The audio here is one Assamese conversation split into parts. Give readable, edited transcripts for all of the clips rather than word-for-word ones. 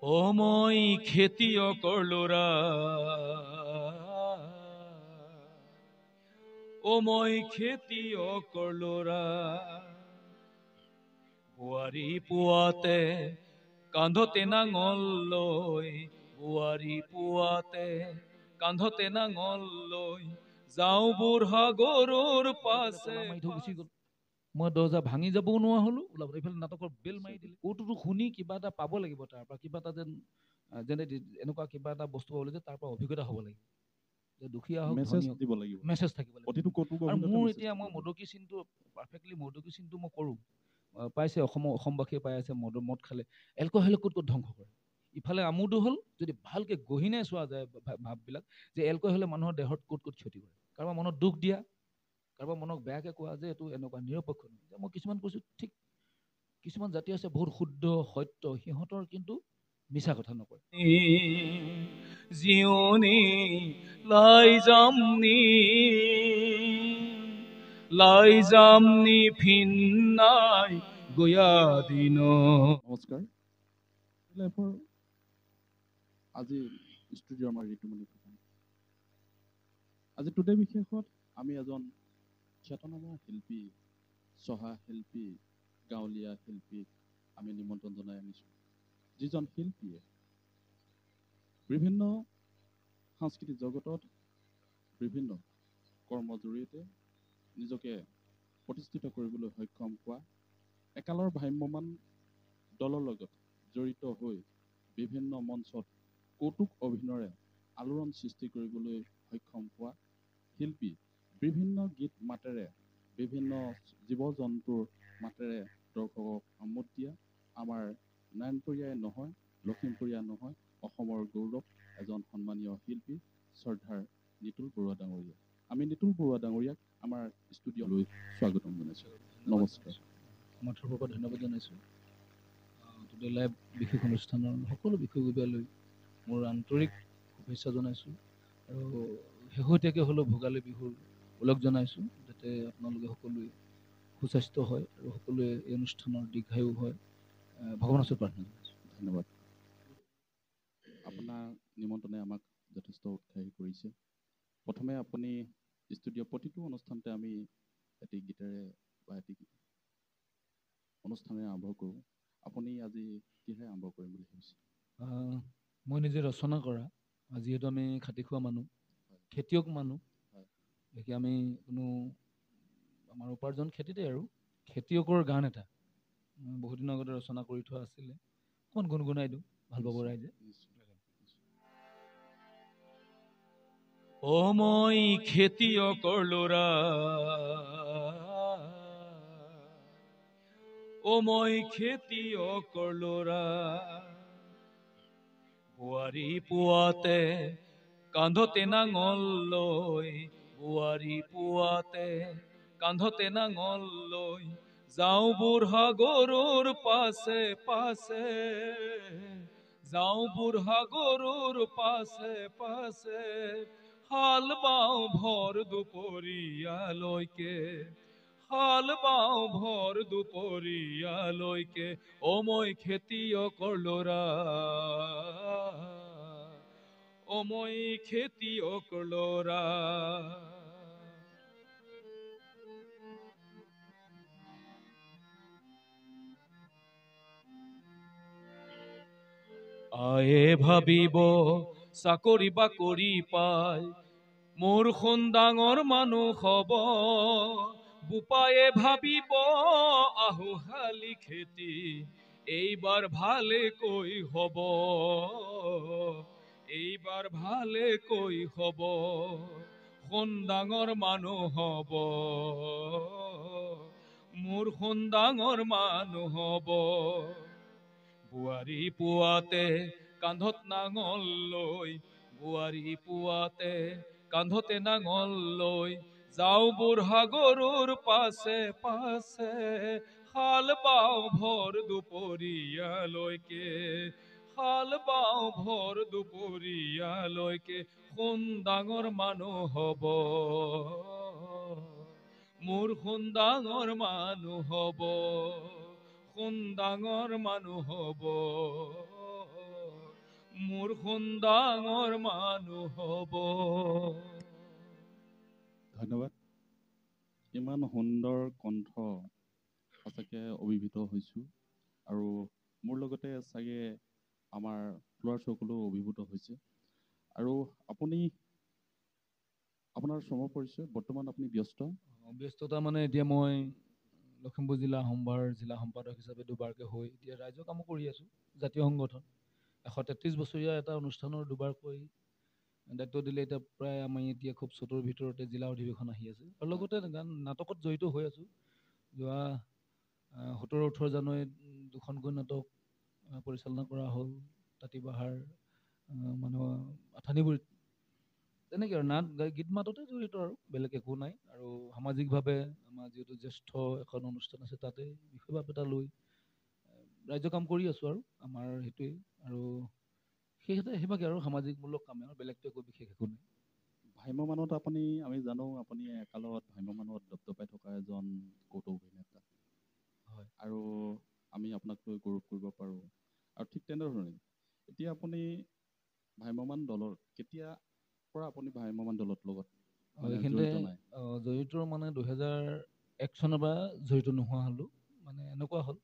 ও মই খেতিয়কৰ ল'ৰা, ও মই খেতিয়কৰ ল'ৰা, বোৱাৰী পুৱাতে কান্ধতে নাঙল লৈ, বোৱাৰী পুৱাতে কান্ধতে নাঙল লৈ, যাওঁ বুঢ়া গৰুৰ পাছে। মই দৰ্জা ভাঙি যাবও নোৱাৰা হলো, ওলাব এইফালে নাটকৰ বেল মাৰি দিলে। কৌতুটো শুনি কিবা এটা পাব লাগিব, তাৰ পৰা কিবা এটা যেনে এনেকুৱা কিবা এটা বস্তু পাব লাগিব, তাৰ পৰা অভিজ্ঞতা হ'ব লাগিব যে দুখীয়া হওক ধনী হওক মেছেজ থাকিব লাগিব। আৰু মোৰ এতিয়া মই মদকি চিনটো পাৰফেক্টলি মদকি চিনটো মই কৰোঁ, পাইছে অসমবাসীয়ে পাই আছে। মদ খালে এলকহলে ক'ত ক'ত ধ্বংস কৰে। ইফালে আমোদো হ'ল যদি ভালকে গহীনে চোৱা যায় ভাৱবিলাক, যে এলকহলে মানুহৰ দেহত ক'ত ক'ত ক্ষতি কৰে। কাৰোবাৰ মনত দুখ দিয়া, কাৰোবাৰ মনক বেয়াকে কোৱা যে এইটো এনেকুৱা নিৰপেক্ষ নহয়। মই কিছুমান কৈছোঁ, ঠিক কিছুমান জাতি আছে বহুত শুদ্ধ সত্য, সিহঁতৰ কিন্তু মিছা কথা নকয়। জিয়নি লাই যামনি ফিন্নাই গয়া দিন। নমস্কাৰ। আজি ষ্টুডিঅ' আমাৰ ঋতুমণি ফুকন। আজি টুডে বিশেষত আমি এজন খ্যাতনামা শিল্পী, চহা শিল্পী, গাঁৱলীয়া শিল্পীক আমি নিমন্ত্ৰণ জনাই আনিছোঁ, যিজন শিল্পীয়ে বিভিন্ন সাংস্কৃতিক জগতত বিভিন্ন কৰ্মৰ জৰিয়তে নিজকে প্ৰতিষ্ঠিত কৰিবলৈ সক্ষম হোৱা, একালৰ ভ্ৰাম্যমান দলৰ লগত জড়িত হৈ বিভিন্ন মঞ্চত কৌতুক অভিনয়েৰে আলোড়ন সৃষ্টি কৰিবলৈ সক্ষম হোৱা শিল্পী, বিভিন্ন গীত মাতেৰে, বিভিন্ন জীৱ জন্তুৰ মাতেৰে দৰ্শকক আমোদ দিয়া আমাৰ নাৰায়ণপুৰীয়াই নহয়, লখিমপুৰীয়া নহয়, অসমৰ গৌৰৱ এজন সন্মানীয় শিল্পী শ্ৰদ্ধাৰ নিতুল বৰুৱা ডাঙৰীয়া। আমি নিতুল বৰুৱা ডাঙৰীয়াক আমাৰ ষ্টুডিঅ'লৈ স্বাগতম জনাইছোঁ। নমস্কাৰ। আমাৰ ফালৰ পৰা ধন্যবাদ জনাইছোঁ। টুডে লাইভ বিশেষ অনুষ্ঠানৰ সকলো বিষয়ববীয়ালৈ মোৰ আন্তৰিক শুভেচ্ছা জনাইছোঁ, আৰু শেহতীয়াকৈ হ'লেও ভোগালী বিহুৰ ওলগ জনাইছোঁ, যাতে আপোনালোকে সকলোৱে সুস্বাস্থ্য হয় আৰু সকলোৱে এই অনুষ্ঠানৰ দীৰ্ঘায়ু হয়, ভগৱানৰ ওচৰত প্ৰাৰ্থনা জনাইছোঁ। ধন্যবাদ। আপোনাৰ নিমন্ত্ৰণে আমাক যথেষ্ট উৎসাহী কৰিছে। প্ৰথমে আপুনি ষ্টুডিঅ' প্ৰতিটো অনুষ্ঠানতে আমি এটি গীতেৰে বা এটি অনুষ্ঠানেৰে আৰম্ভ কৰোঁ। আপুনি আজি কিহেৰে আৰম্ভ কৰিম বুলি ভাবিছে? মই নিজে ৰচনা কৰা, যিহেতু আমি খাটি খোৱা মানুহ, খেতিয়ক মানুহ, গতিকে আমি কোনো আমাৰ উপাৰ্জন খেতিতে, আৰু খেতিয়কৰ গান এটা বহুত দিনৰ আগতে ৰচনা কৰি থোৱা আছিলে, অকণমান গুণগুণাই দিওঁ, ভাল পাব ৰাইজে। ও মই খেতিয়কৰ ল'ৰা, ও মই খেতিয়কৰ ল'ৰা, বোৱাৰী পুৱাতে কান্ধতে নাঙল লৈ, বোৱাৰী পুৱাতে কান্ধতে নাঙল লৈ, যাওঁ বুঢ়া গৰুৰ পাছে পাছে, যাওঁ বুঢ়া গৰুৰ পাছে পাছে, হাল বাওঁ ভৰ দুপৰীয়ালৈকে, হাল বাওঁ ভৰ দুপৰীয়ালৈকে, ও মই খেতিয়কৰ ল'ৰা, ও মই খেতিয়কৰ ল'ৰা। আয়ে ভাবিব চাকৰি বাকৰি পাই মোৰ সোণ ডাঙৰ মানুহ হব, বোপায়ে ভাবিব আহু শালি খেতি এইবাৰ ভালেকৈ হব, এইবাৰ ভালেকৈ হব, সোণ ডাঙৰ মানুহ হব, মোৰ সোণ ডাঙৰ মানুহ হব। বোৱাৰী পুৱাতে কান্ধত নাঙল লৈ, বোৱাৰী পুৱাতে কান্ধতে নাঙল লৈ, যাওঁ বুঢ়া গৰুৰ পাছে পাছে, হাল বাওঁ ভৰ দুপৰীয়ালৈকে, হাল বাওঁ ভৰ দুপৰীয়ালৈকে, সোণ ডাঙৰ মানুহ হব, মোৰ সোণ ডাঙৰ মানুহ হব, সোণ ডাঙৰ মানুহ হব, সোণ ডাঙৰ মানুহ হ'ব। ধন্যবাদ। ইমান সুন্দৰ কণ্ঠ, সঁচাকৈ অভিভূত হৈছোঁ। আৰু মোৰ লগতে চাগে আমাৰ ফ্লোৱাৰ্ছসকলেও অভিভূত হৈছে। আৰু আপুনি আপোনাৰ শ্ৰমৰ পৰিচয়, বৰ্তমান আপুনি ব্যস্ত? ব্যস্ততা মানে এতিয়া মই লখিমপুৰ জিলা আহোমবাৰ জিলা সম্পাদক হিচাপে দুবাৰকৈ হৈ এতিয়া ৰাইজৰ কামো কৰি আছোঁ। জাতীয় সংগঠন 133 বছৰীয়া এটা অনুষ্ঠানৰ দুবাৰকৈ দায়িত্ব দিলে। এতিয়া প্ৰায় আমি এতিয়া খুব চতুৰ ভিতৰতে জিলা অধিৱেশন আহি আছে আৰু লগতে গান নাটকত জড়িত হৈ আছোঁ। যোৱা 17-18 জানুৱাৰীত দুখনকৈ নাটক পৰিচালনা কৰা হ'ল। তাঁতীবাহাৰ মানুহ আঠানীগুৰিত, তেনেকৈ আৰু নাট গীত মাততে জড়িত আৰু বেলেগ একো নাই। আৰু সামাজিকভাৱে আমাৰ যিহেতু জ্যেষ্ঠ এখন অনুষ্ঠান আছে তাতে বিষয়বাব এটা লৈ ৰাজ্য কাম কৰি আছোঁ আৰু আমাৰ সেইটোৱেই। আৰু সেইভাগে আৰু সামাজিকমূলক কামে আৰু বেলেগটো একো বিশেষ একো নাই। ভ্ৰাম্যমানত আমি জানো আপুনি একালত ভ্ৰাম্যমানত দপদপাই থকা এজন কৌতুক অভিনেতা। হয়। আৰু আমি আপোনাক লৈ গৌৰৱ কৰিব পাৰোঁ। আৰু ঠিক তেনেধৰণে এতিয়া আপুনি ভ্ৰাম্যমান দলৰ কেতিয়াৰ পৰা আপুনি ভ্ৰাম্যমান দলত লগত এইখিনিতে জড়িত মানে 2001 চনৰ পৰা জড়িত নোহোৱা হ'লোঁ। মানে এনেকুৱা হ'ল,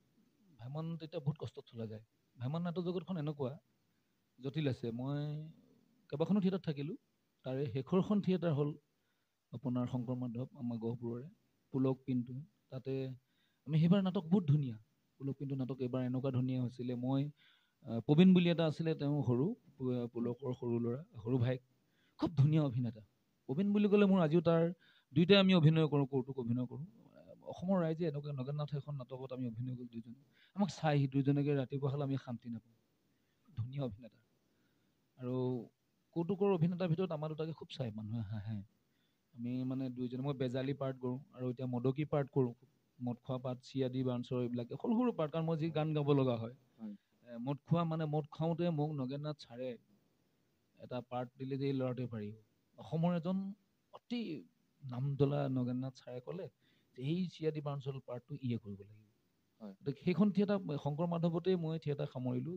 ভ্ৰাম্যমান তেতিয়া বহুত কষ্টত চলা যায়। ভ্ৰাম্যমান নাটক জগতখন এনেকুৱা জটিল আছে। মই কেইবাখনো থিয়েটাৰত থাকিলোঁ। তাৰে শেষৰখন থিয়েটাৰ হ'ল আপোনাৰ শংকৰ মাধৱ আমাৰ গহপুৰৰে পুলক পিণ্টু। তাতে আমি সেইবাৰ নাটক বহুত ধুনীয়া, পুলক পিণ্টু নাটক এইবাৰ এনেকুৱা ধুনীয়া হৈছিলে। মই প্ৰবীণ বুলি এটা আছিলে, তেওঁ সৰু পুলকৰ সৰু ল'ৰা, সৰু ভাইক, খুব ধুনীয়া অভিনেতা। প্ৰবীণ বুলি ক'লে মোৰ আজিও তাৰ দুয়োটাই আমি অভিনয় কৰোঁ, কৌতুক অভিনয় কৰোঁ। অসমৰ ৰাইজে এনেকুৱা নগেননাথ এখন নাটকত আমি অভিনয় কৰোঁ দুইজনে, আমাক চাই দুইজনকে ৰাতিপুৱা হ'লে আমি শান্তি নাপাওঁ। ধুনীয়া অভিনেতা। আৰু কৌতুকৰ অভিনেতাৰ ভিতৰত আমাৰ দুটাকে খুব চাই মানুহে হাঁহে। আমি মানে দুইজনে, মই বেজালী পাৰ্ট কৰোঁ আৰু এতিয়া মদকী পাৰ্ট কৰোঁ। মদ খোৱা পাৰ্ট, চিয়াদি বাঞ্চৰ এইবিলাকে সৰু সৰু পাৰ্ট, কাৰণ মই যি গান গাব লগা হয়। মদ খোৱা মানে মদ খাওঁতে মোক নগেননাথ ছাৰে এটা পাৰ্ট দিলে যে এই ল'ৰাটোৱে পাৰিব। অসমৰ এজন অতি নামজ্বলা নগেননাথ ছাৰে ক'লে যে এই চিয়াদি বাঞ্চল পাৰ্টটো ইয়ে কৰিব লাগিব। সেইখন থিয়েটাৰ শংকৰ মাধৱতেই মই থিয়েটাৰ সামৰিলোঁ।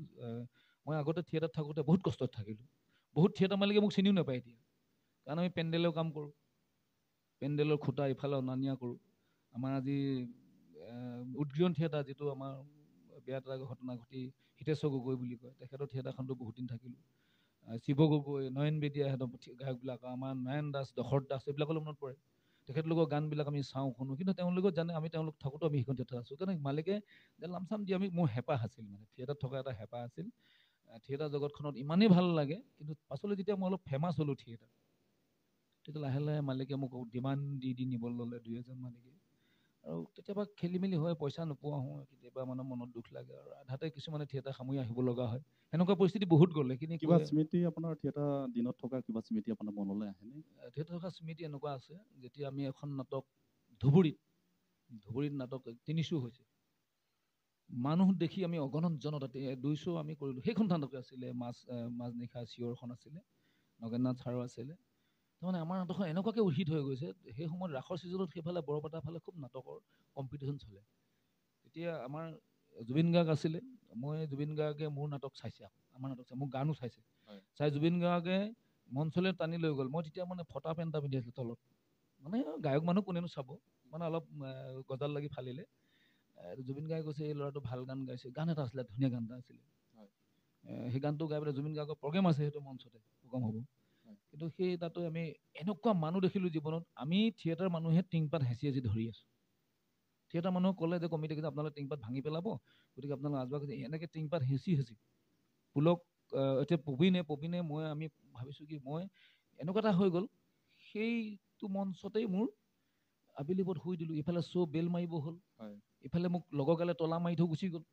মই আগতে থিয়েটাৰত থাকোঁতে বহুত কষ্টত থাকিলোঁ। বহুত থিয়েটাৰ মালিকে মোক চিনিও নাপায় এতিয়া, কাৰণ আমি পেণ্ডেলৰ কাম কৰোঁ। পেণ্ডেলৰ খুঁটা ইফালে অনা নিয়া কৰোঁ। আমাৰ আজি উদগীয়ন থিয়েটাৰ, যিটো আমাৰ বেয়া এটা ঘটনা ঘটি হিতেশ্বৰ গগৈ বুলি কয়, তেখেতৰ থিয়েটাৰখনতো বহুত দিন থাকিলোঁ। শিৱ গগৈ, নয়ন বেদীয়া, সিহঁতৰ গায়কবিলাক, আমাৰ নাৰায়ণ দাস, দশৰথ দাস, এইবিলাকলৈ মনত পৰে। তেখেতলোকৰ গানবিলাক আমি চাওঁ, শুনো, কিন্তু তেওঁলোকে জানে আমি তেওঁলোক থাকোঁতেও আমি সেইখন থিয়েটাৰ আছোঁ। কাৰণে মালিকে লামচাম দি মোৰ হেঁপাহ আছিল, মানে থিয়েটাৰত থকা এটা হেঁপাহ আছিল। থিয়েটাৰ জগতখনত ইমানেই ভাল লাগে, কিন্তু পাছলৈ যেতিয়া মই অলপ ফেমাছ হ'লোঁ থিয়েটাৰ, তেতিয়া লাহে লাহে মালিকে মোক ডিমাণ্ড দি নিব ল'লে দুই এজন মালিকে। আৰু কেতিয়াবা খেলি মেলি হয়, পইচা নোপোৱা হওঁ, কেতিয়াবা মানে মনত দুখ লাগে আৰু আধাতে কিছুমানে থিয়েটাৰ সামৰি আহিব লগা হয়। সেনেকুৱা পৰিস্থিতি বহুত গ'ল। সেইখিনি কিবা স্মৃতি আপোনাৰ থিয়েটাৰ দিনত থকা কিবা স্মৃতি আপোনাৰ মনলৈ আহেনে? থিয়েটাৰ থকা স্মৃতি এনেকুৱা আছে, যেতিয়া আমি এখন নাটক ধুবুৰীত নাটক 3 শ্ব' হৈছে। মানুহ দেখি আমি অগণন জনতা 2 শ্ব' আমি কৰিলোঁ। সেইখন নাটকে আছিলে মাজনিশা চিঞৰখন আছিলে, নগেননাথ ছাৰো আছিলে। তাৰমানে আমাৰ নাটকখন এনেকুৱাকৈ হিট হৈ গৈছে, সেই সময়ত ৰাসৰ ছিজনত সেইফালে বৰপেটাৰ ফালে খুব নাটকৰ কম্পিটিশ্যন চলে। তেতিয়া আমাৰ জুবিন গাৰ্গ আছিলে। মই জুবিন গাৰ্গে মোৰ নাটক চাইছে, আমাৰ নাটক চাই মোৰ গানো চাইছে। চাই জুবিন গাৰ্গে মঞ্চলৈ টানি লৈ গ'ল। মই তেতিয়া মানে ফটা পেণ্ট এটা পিন্ধি আছিলোঁ তলত, মানে গায়ক মানুহ কোনেনো চাব, মানে অলপ গজাল লাগি ফালিলে। জুবিন গাৰ্গে কৈছে এই ল'ৰাটো ভাল গান গাইছে। গান এটা আছিলে, ধুনীয়া গান এটা আছিলে। সেই গানটো গাই পেলাই জুবিন গাৰ্গৰ প্ৰগ্ৰেম আছে, সেইটো মঞ্চতে প্ৰগ্ৰেম হ'ব। কিন্তু সেই তাতো আমি এনেকুৱা মানুহ দেখিলোঁ জীৱনত, আমি থিয়েটাৰ মানুহে টিংপাত হেঁচি হেঁচি ধৰি আছোঁ। থিয়েটাৰ মানুহক ক'লে যে কমিটিয়ে যে আপোনালোকে টিংপাত ভাঙি পেলাব, গতিকে আপোনালোকে আজবাগ এনেকৈ টিংপাত হেঁচি হেঁচি পুলক এতিয়া প্ৰবীণে মই আমি ভাবিছোঁ কি, মই এনেকুৱা এটা হৈ গ'ল, সেইটো মঞ্চতেই মোৰ আবেলি পৰত শুই দিলোঁ। ইফালে শ্ব' বেল মাৰিব হ'ল, ইফালে মোক লগৰ গালে তলা মাৰি থৈ গুচি গ'ল।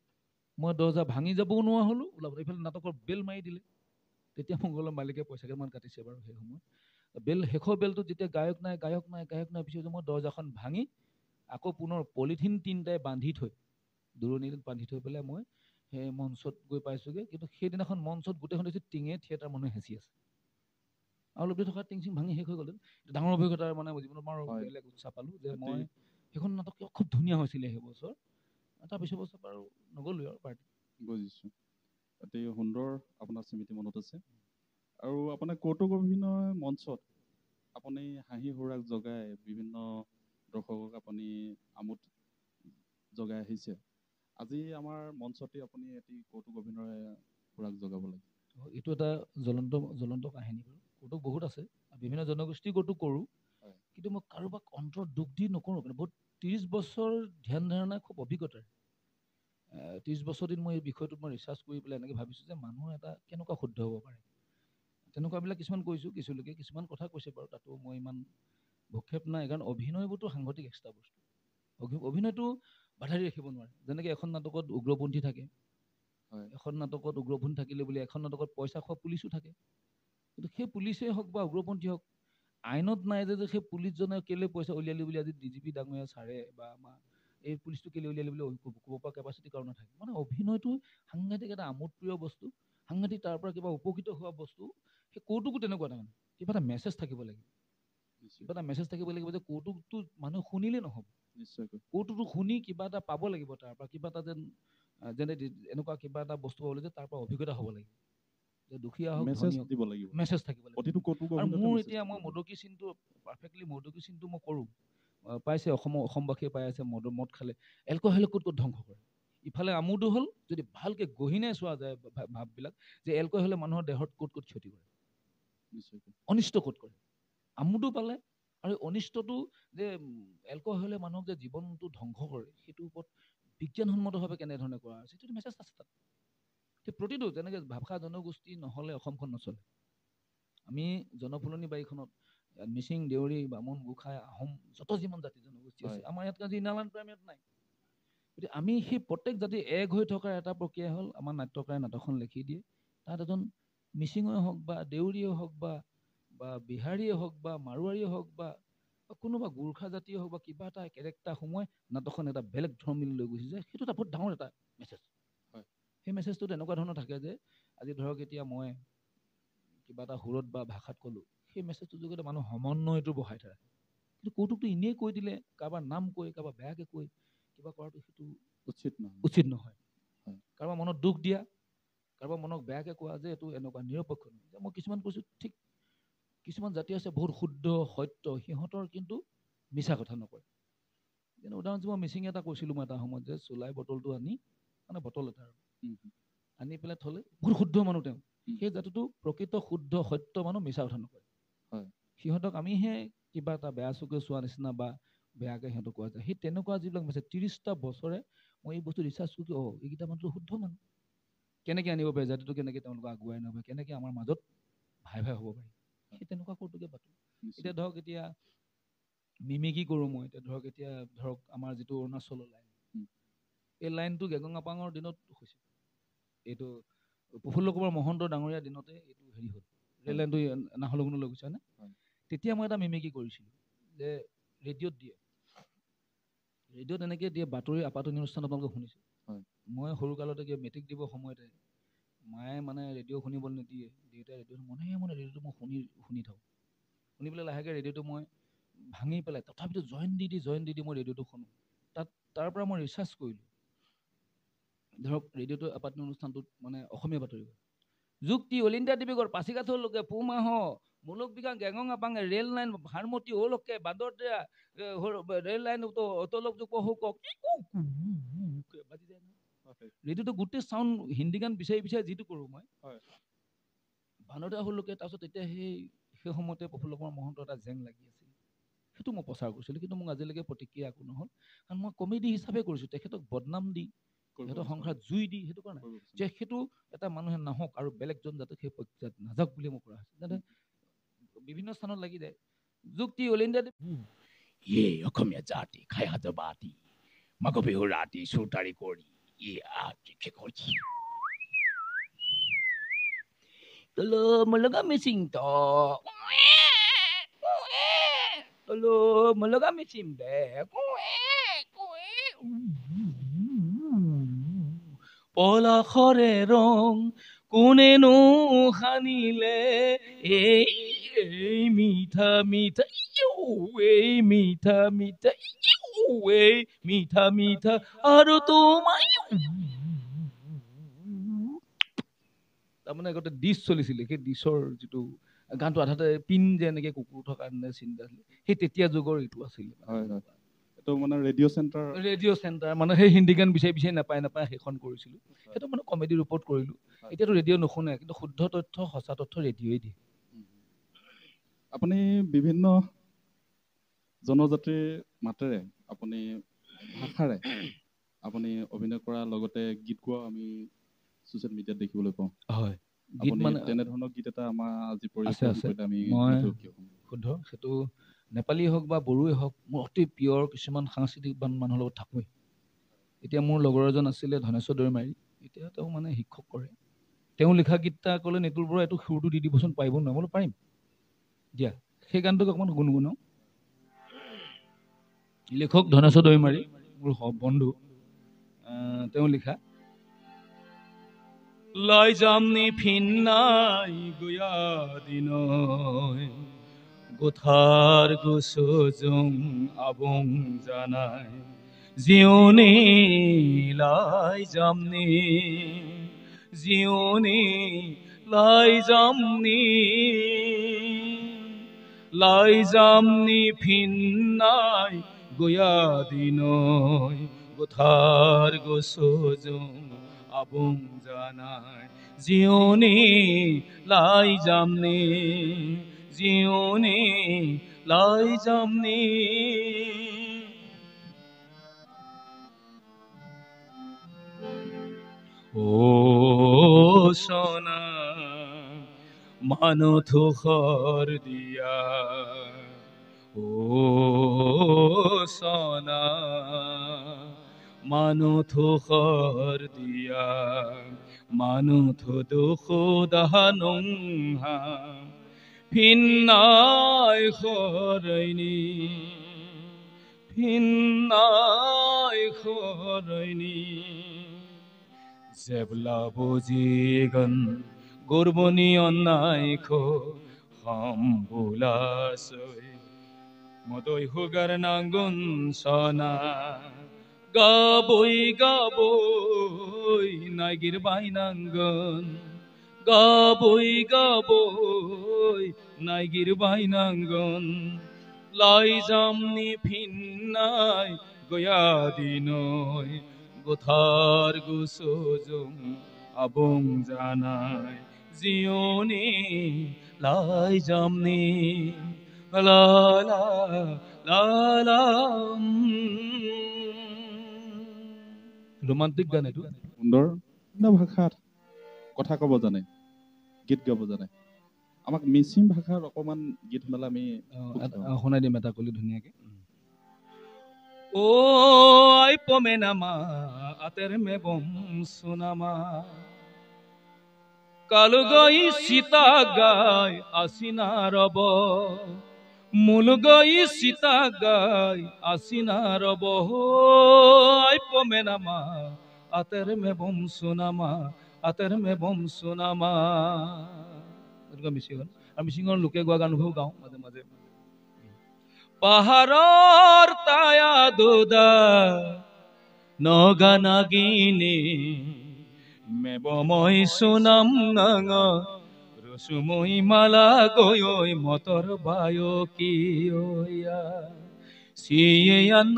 মই দৰ্জা ভাঙি যাবও নোৱাৰা হ'লোঁ, ইফালে নাটকৰ বেল মাৰি দিলে। তেতিয়া মোক অলপ মালিকে পইচা কেইটামান কাটিছে বাৰু সেই সময়ত। শেষৰ বেলটোত যেতিয়া গায়ক নাই পিছত মই দৰ্জাখন ভাঙি আকৌ পুনৰ পলিথিন 3টাই বান্ধি থৈ, দূৰণিত বান্ধি থৈ পেলাই মই সেই মঞ্চত গৈ পাইছোঁগৈ। কিন্তু সেইদিনাখন মঞ্চত গোটেইখন দেখিছোঁ টিঙে থিয়েটাৰ মানুহে হেঁচি আছে। আৰু অলপ থকা টিং চিং ভাঙি শেষ হৈ গ'ল। ডাঙৰ অভিজ্ঞতাৰ মানে জীৱনত বেলেগ উৎসাহ পালোঁ যে মই সেইখন নাটক খুব ধুনীয়া হৈছিলে সেই বছৰ। তাৰপিছৰ বছৰ বাৰু নগ'লোৱে আৰু পাৰ্টি। বুজিছোঁ। অতি সুন্দৰ আপোনাৰ স্মৃতি মনত আছে। আৰু আপোনাৰ কৌতুক অভিনয় মঞ্চত আপুনি হাঁহি সুৰাক জগাই বিভিন্ন দৰ্শকক আপুনি আমোদ জগাই আহিছে। আজি আমাৰ মঞ্চতে আপুনি এটি কৌতুক অভিনয় সুৰাক জগাব লাগে। এইটো এটা জ্বলন্ত কাহিনী বাৰু। কৌতুক বহুত আছে, বিভিন্ন জনগোষ্ঠীৰ কৌতুক কৰোঁ, কিন্তু মই কাৰোবাক অন্তৰত দুখ দি নকৰোঁ। বহুত 30 বছৰ ধ্যান ধাৰণা খুব অভিজ্ঞতাৰ 30 বছৰ দিন মই এই বিষয়টোত মই ৰিচাৰ্চ কৰি পেলাই এনেকৈ ভাবিছোঁ যে মানুহ এটা কেনেকুৱা শুদ্ধ হ'ব পাৰে। তেনেকুৱাবিলাক কিছুমান কৈছোঁ, কিছুলোকে কিছুমান কথা কৈছে বাৰু, তাতো মই ইমান ভক্ষেপ নাই, কাৰণ অভিনয়বোৰতো সাংঘাতিক এক্সট্ৰা বস্তু। অভিনয়টো বাধা দি ৰাখিব নোৱাৰে। যেনেকৈ এখন নাটকত উগ্ৰপন্থী থাকে, এখন নাটকত উগ্ৰপন্থী থাকিলে বুলি এখন নাটকত পইচা খোৱা পুলিচো থাকে, কিন্তু সেই পুলিচেই হওক বা উগ্ৰপন্থী হওক, আইনত নাই যে সেই পুলিচজনে কেলৈ পইচা উলিয়ালি বুলি আজি DGP ডাঙৰীয়া ছাৰে বা আমাৰ এই পুলিচটো কেলৈ উলিয়ালি বুলি ক'ব পৰা কেপাচিটি কাৰণ নাথাকে। মানে অভিনয়টো সাংঘাতিক এটা আমোদপ্ৰিয় বস্তু, সাংঘাতিক তাৰ পৰা কিবা উপকৃত হোৱা বস্তু। সেই কৌতুকো তেনেকুৱা তাৰমানে কিবা এটা মেছেজ থাকিব লাগিব, কিবা এটা মেছেজ থাকিব লাগিব যে কৌতুকটো মানুহ শুনিলে নহ'ব, কৌতুকটো শুনি কিবা এটা পাব লাগিব, তাৰ পৰা কিবা এটা যেনে এনেকুৱা কিবা এটা বস্তু পাবলৈ যে তাৰ পৰা অভিজ্ঞতা হ'ব লাগিব, যে দুখীয়া হওক ধনী হওক মেছেজ থাকিব লাগিব। আৰু মোৰ এতিয়া মই মদকী চিনটো পাৰফেক্টলি মদকী চিনটো মই কৰোঁ, পাইছে অসমবাসীয়ে পাই আছে। মদ খালে এলকহলে ক'ত ধ্বংস কৰে। ইফালে আমোদো হ'ল, যদি ভালকৈ গহীনে চোৱা যায় ভাৱবিলাক, যে এলকহলে মানুহৰ দেহত ক'ত ক্ষতি কৰে, অনিষ্ট ক'ত কৰে। আমোদো পালে, আৰু অনিষ্টটো যে এলকহলে মানুহক যে জীৱনটো ধ্বংস কৰে, সেইটোৰ ওপৰত বিজ্ঞানসন্মতভাৱে কেনেধৰণে কৰা হৈছে, সেইটো মেছেজ আছে তাত। প্ৰতিটো যেনেকৈ ভাষা জনগোষ্ঠী নহ'লে অসমখন নচলে। আমি জনফুলনি বাৰীখনত মিচিং, দেউৰী, বামুণ, গোসাঁই, আহোম, যত যিমান জাতি জনগোষ্ঠী আছে, আমাৰ ইয়াত কাজি নালান প্ৰাইমেট নাই। গতিকে আমি সেই প্ৰত্যেক জাতি এক হৈ থকাৰ এটা প্ৰক্ৰিয়া হ'ল, আমাৰ নাট্যকাৰে নাটকখন লিখি দিয়ে, তাত এজন মিচিঙে হওক বা দেউৰীয়ে হওক বা বিহাৰীয়ে হওক বা মাৰোৱাৰীয়ে হওক বা কোনোবা গোৰ্খা জাতিয়ে হওক বা কিবা এটা কেৰেক্টাৰ সোমোৱাই নাটকখন এটা বেলেগ ধৰ্মীয় লৈ গুচি যায়। সেইটো এটা বহুত ডাঙৰ এটা মেছেজ। সেই মেছেজটোত এনেকুৱা ধৰণৰ থাকে যে আজি ধৰক এতিয়া মই কিবা এটা সুৰত বা ভাষাত ক'লোঁ, সেই মেছেজটোৰ জৰিয়তে মানুহ সমন্বয়টো বঢ়াই থয়। কিন্তু কৌতুকটো এনেই কৈ দিলে, কাৰোবাৰ নাম কৈ কাৰোবাৰ বেয়াকৈ কৈ কিবা কৰাটো সেইটো উচিত নহয়। কাৰোবাৰ মনত দুখ দিয়া, কাৰোবাৰ মনক বেয়াকৈ কোৱা যে এইটো এনেকুৱা নিৰপেক্ষ নহয়। মই কিছুমান কৈছোঁ, ঠিক কিছুমান জাতি আছে বহুত শুদ্ধ সত্য, সিহঁতৰ কিন্তু মিছা কথা নকয়। যেনে উদাহৰণস্বৰূপে মই মিচিং এটা কৈছিলোঁ মই এটা সময়ত, যে চুলাই বটলটো আনি, মানে বটল এটা আনি পেলাই থলে, বহুত শুদ্ধ মানুহ তেওঁ, সেই জাতিটো প্ৰকৃত শুদ্ধ সত্য মানুহ, মিছা কথা নকয়। সিহঁতক আমিহে কিবা এটা বেয়া চকুৰে চোৱা নিচিনা বা বেয়াকৈ সিহঁতক কোৱা যায়। সেই তেনেকুৱা যিবিলাক মেছেজ 30টা বছৰে মই এই বস্তু ৰিচাৰ্চ কৰোঁ, এইকেইটা মানুহটো শুদ্ধ মানুহ, কেনেকৈ আনিব পাৰে জাতিটো, কেনেকৈ তেওঁলোকক আগুৱাই আনিব পাৰে, কেনেকৈ আমাৰ মাজত ভাই ভাই হ'ব পাৰি, সেই তেনেকুৱা কৌতুকে পাতোঁ। এতিয়া ধৰক এতিয়া মিমিকি কৰোঁ মই, এতিয়া ধৰক আমাৰ যিটো অৰুণাচলৰ লাইন, এই লাইনটো গেগং আপাঙৰ দিনত হৈছিল। এইটো প্ৰফুল্ল কুমাৰ মহন্ত ডাঙৰীয়াৰ দিনতে এইটো হেৰি হ'ল, ৰেল লাইনটো নাহৰলগুণলৈ গৈছে হয়নে। তেতিয়া মই এটা মিমিকি কৰিছিলোঁ, যে ৰেডিঅ'ত এনেকৈ দিয়ে, বাতৰি আপাতনি অনুষ্ঠান আপোনালোকে শুনিছে। মই সৰুকালতে মেট্ৰিক দিবৰ সময়তে মায়ে মানে ৰেডিঅ' শুনিবলৈ নিদিয়ে, দেউতাই ৰেডিঅ'টো মনে ৰেডিঅ'টো মই শুনি থাকোঁ। শুনি পেলাই লাহেকৈ ৰেডিঅ'টো মই ভাঙি পেলাই তথাপিতো জইন দি মই ৰেডিঅ'টো শুনো। তাৰ পৰা মই ৰিচাৰ্চ কৰিলোঁ, ধৰক ৰেডিঅ'টো আপাতনি অনুষ্ঠানটোত মানে অসমীয়া বাতৰি যুক্তি অল ইণ্ডিয়া ডিব্ৰুগড় পাছিঘাটৰ লোকে পুমাহ মূলক বিঘা গেগং আপাঙে ৰেল লাইন ভাৰমতি ওলকে বান্দৰদেয়া ৰেল লাইন অতলক বাজি যায় নহয়। ৰেডিঅ'টো গোটেই চাউণ্ড হিন্দী গান বিচাৰি যিটো কৰোঁ মই বান্দৰদেয়া হ'লকে। তাৰপিছত তেতিয়া সেই সময়তে প্ৰফুল্ল কুমাৰ মহন্তৰ এটা জেং লাগি আছিল, সেইটো মই প্ৰচাৰ কৰিছিলোঁ। কিন্তু মোক আজিলৈকে প্ৰতিক্ৰিয়া একো নহ'ল, কাৰণ মই কমেডি হিচাপে কৰিছোঁ, তেখেতক বদনাম দি সিহঁতৰ সংসাৰত জুই দি সেইটো কাৰণে যে সেইটো এটা মানুহে নাহক আৰু বেলেগজন যাতে সেই পৰ্যায়ত নাযাওক বুলি মই কৰা হৈছে। যাতে বিভিন্ন স্থানত লাগি যায় যুক্তি অল ইণ্ডিয়া অসমীয়া জাতি খাই হাত বাতি মাঘ বিহু ৰাতি চুৰতাৰি কৰি মলগা মিচিং মলগা মিচিং দে পলাশৰে ৰং কোনেনো সানিলে এই মিঠা মিঠা এই মিঠা মিঠা এই মিঠা মিঠা আৰু তোমায় তাৰমানে আগতে ডিছ চলিছিলে, সেই ডিছৰ যিটো গানটো আধাতে পিন যে এনেকৈ কুকুৰ থকা চিন্তা আছিলে, সেই তেতিয়া যুগৰ এইটো আছিলে। এইটো মানে ৰেডিঅ' চেণ্টাৰ মানে সেই হিন্দী গান বিচাৰি নাপায় সেইখন কৰিছিলোঁ। সেইটো মানে কমেডি ৰূপত কৰিলোঁ। এতিয়াতো ৰেডিঅ' নুশুনে, কিন্তু শুদ্ধ তথ্য সঁচা তথ্য ৰেডিঅ'ই দিয়ে। আপুনি বিভিন্ন জনজাতিৰ মাতেৰে আপুনি ভাষাৰে আপুনি অভিনয় কৰাৰ লগতে গীত গোৱা আমি ছ'চিয়েল মিডিয়াত দেখিবলৈ পাওঁ। হয়, গীত মানে তেনেধৰণৰ গীত এটা আমাৰ আজি পৰিৱেশন কৰিলে আমি শুদ্ধ সেইটো নেপালী হওক বা বড়োৱে হওক, মোৰ অতি পিয়ৰ কিছুমান সাংস্কৃতিক মানুহৰ লগত থাকোঁৱেই। এতিয়া মোৰ লগৰ এজন আছিলে ধনেশ্বৰ দৈমাৰী, এতিয়া তেওঁ মানে শিক্ষক কৰে। তেওঁ লিখা গীতটা ক'লে নেতুল বৰা এইটো সুৰটো দি দিবচোন, পাৰিব নহয়? মই পাৰিম দিয়া। সেই গানটোক অকণমান গুণগুণাওঁ। লেখক ধনেশ্বৰ দৈমাৰী, মোৰ বন্ধু, তেওঁ লিখা। লাই যামনি ফিন্নাই গুয়া দিনয় গোথার গুসুজুং আবুং জানাই জিওনি লাই যামনি জিওনি লাই যামনি ফিন্নাই গুয়া দিনয় গোথার গুসুজুং আবুং জানাই জিওনি লাই যামনি জিওনি লাই যামনি। ও সোনা মানো থুখর দিয়া, ও সোনা মানো থুখর দিয়া, মানো থু দুখ দাহানুং হা ফিন্নাই খরৈনি ফিন্নাই খরৈনি जेब्ला बुजिगोन गुरबनि अन्नायखौ हामबुलासै मदय हुगारनांगोन सना गाबै गाबै नागिरबायनांगोन गाबै गाबै नागिरबायनांगोन लाइजामनि फिन्नाय गया दिनै गोथार गुसुजों आबुं जानाय जिउनि लाइजामनि ला ला ला ला। ৰোমান্টিক গান এইটো। সুন্দৰ ভাষাত কথা ক'ব জানে, গীত গাব জানে। আমাক মিচিং ভাষাৰ অকণমান গীত শুনালে আমি শুনাই দিম এটা কলি ধুনীয়াকৈ। ओ आई पोमेनामा आतेर में बम सुनामा कालु गई सीता गाय आसिना रब मूल गई सीता गाय आसिना रब आई पोमेनामा आतेर में बम सुनामा आतेर में बम सुनामा। मिसिंग और मिसिंगर लोके गोवा गानবোৰ গাওঁ মাজে মাজে। পাহাৰৰ তায়া দুদা নগা নাগিনী মেবমই সুনাম নাঙ রসুমই মালা গৈ মটর বায়কিয়া সিয়ান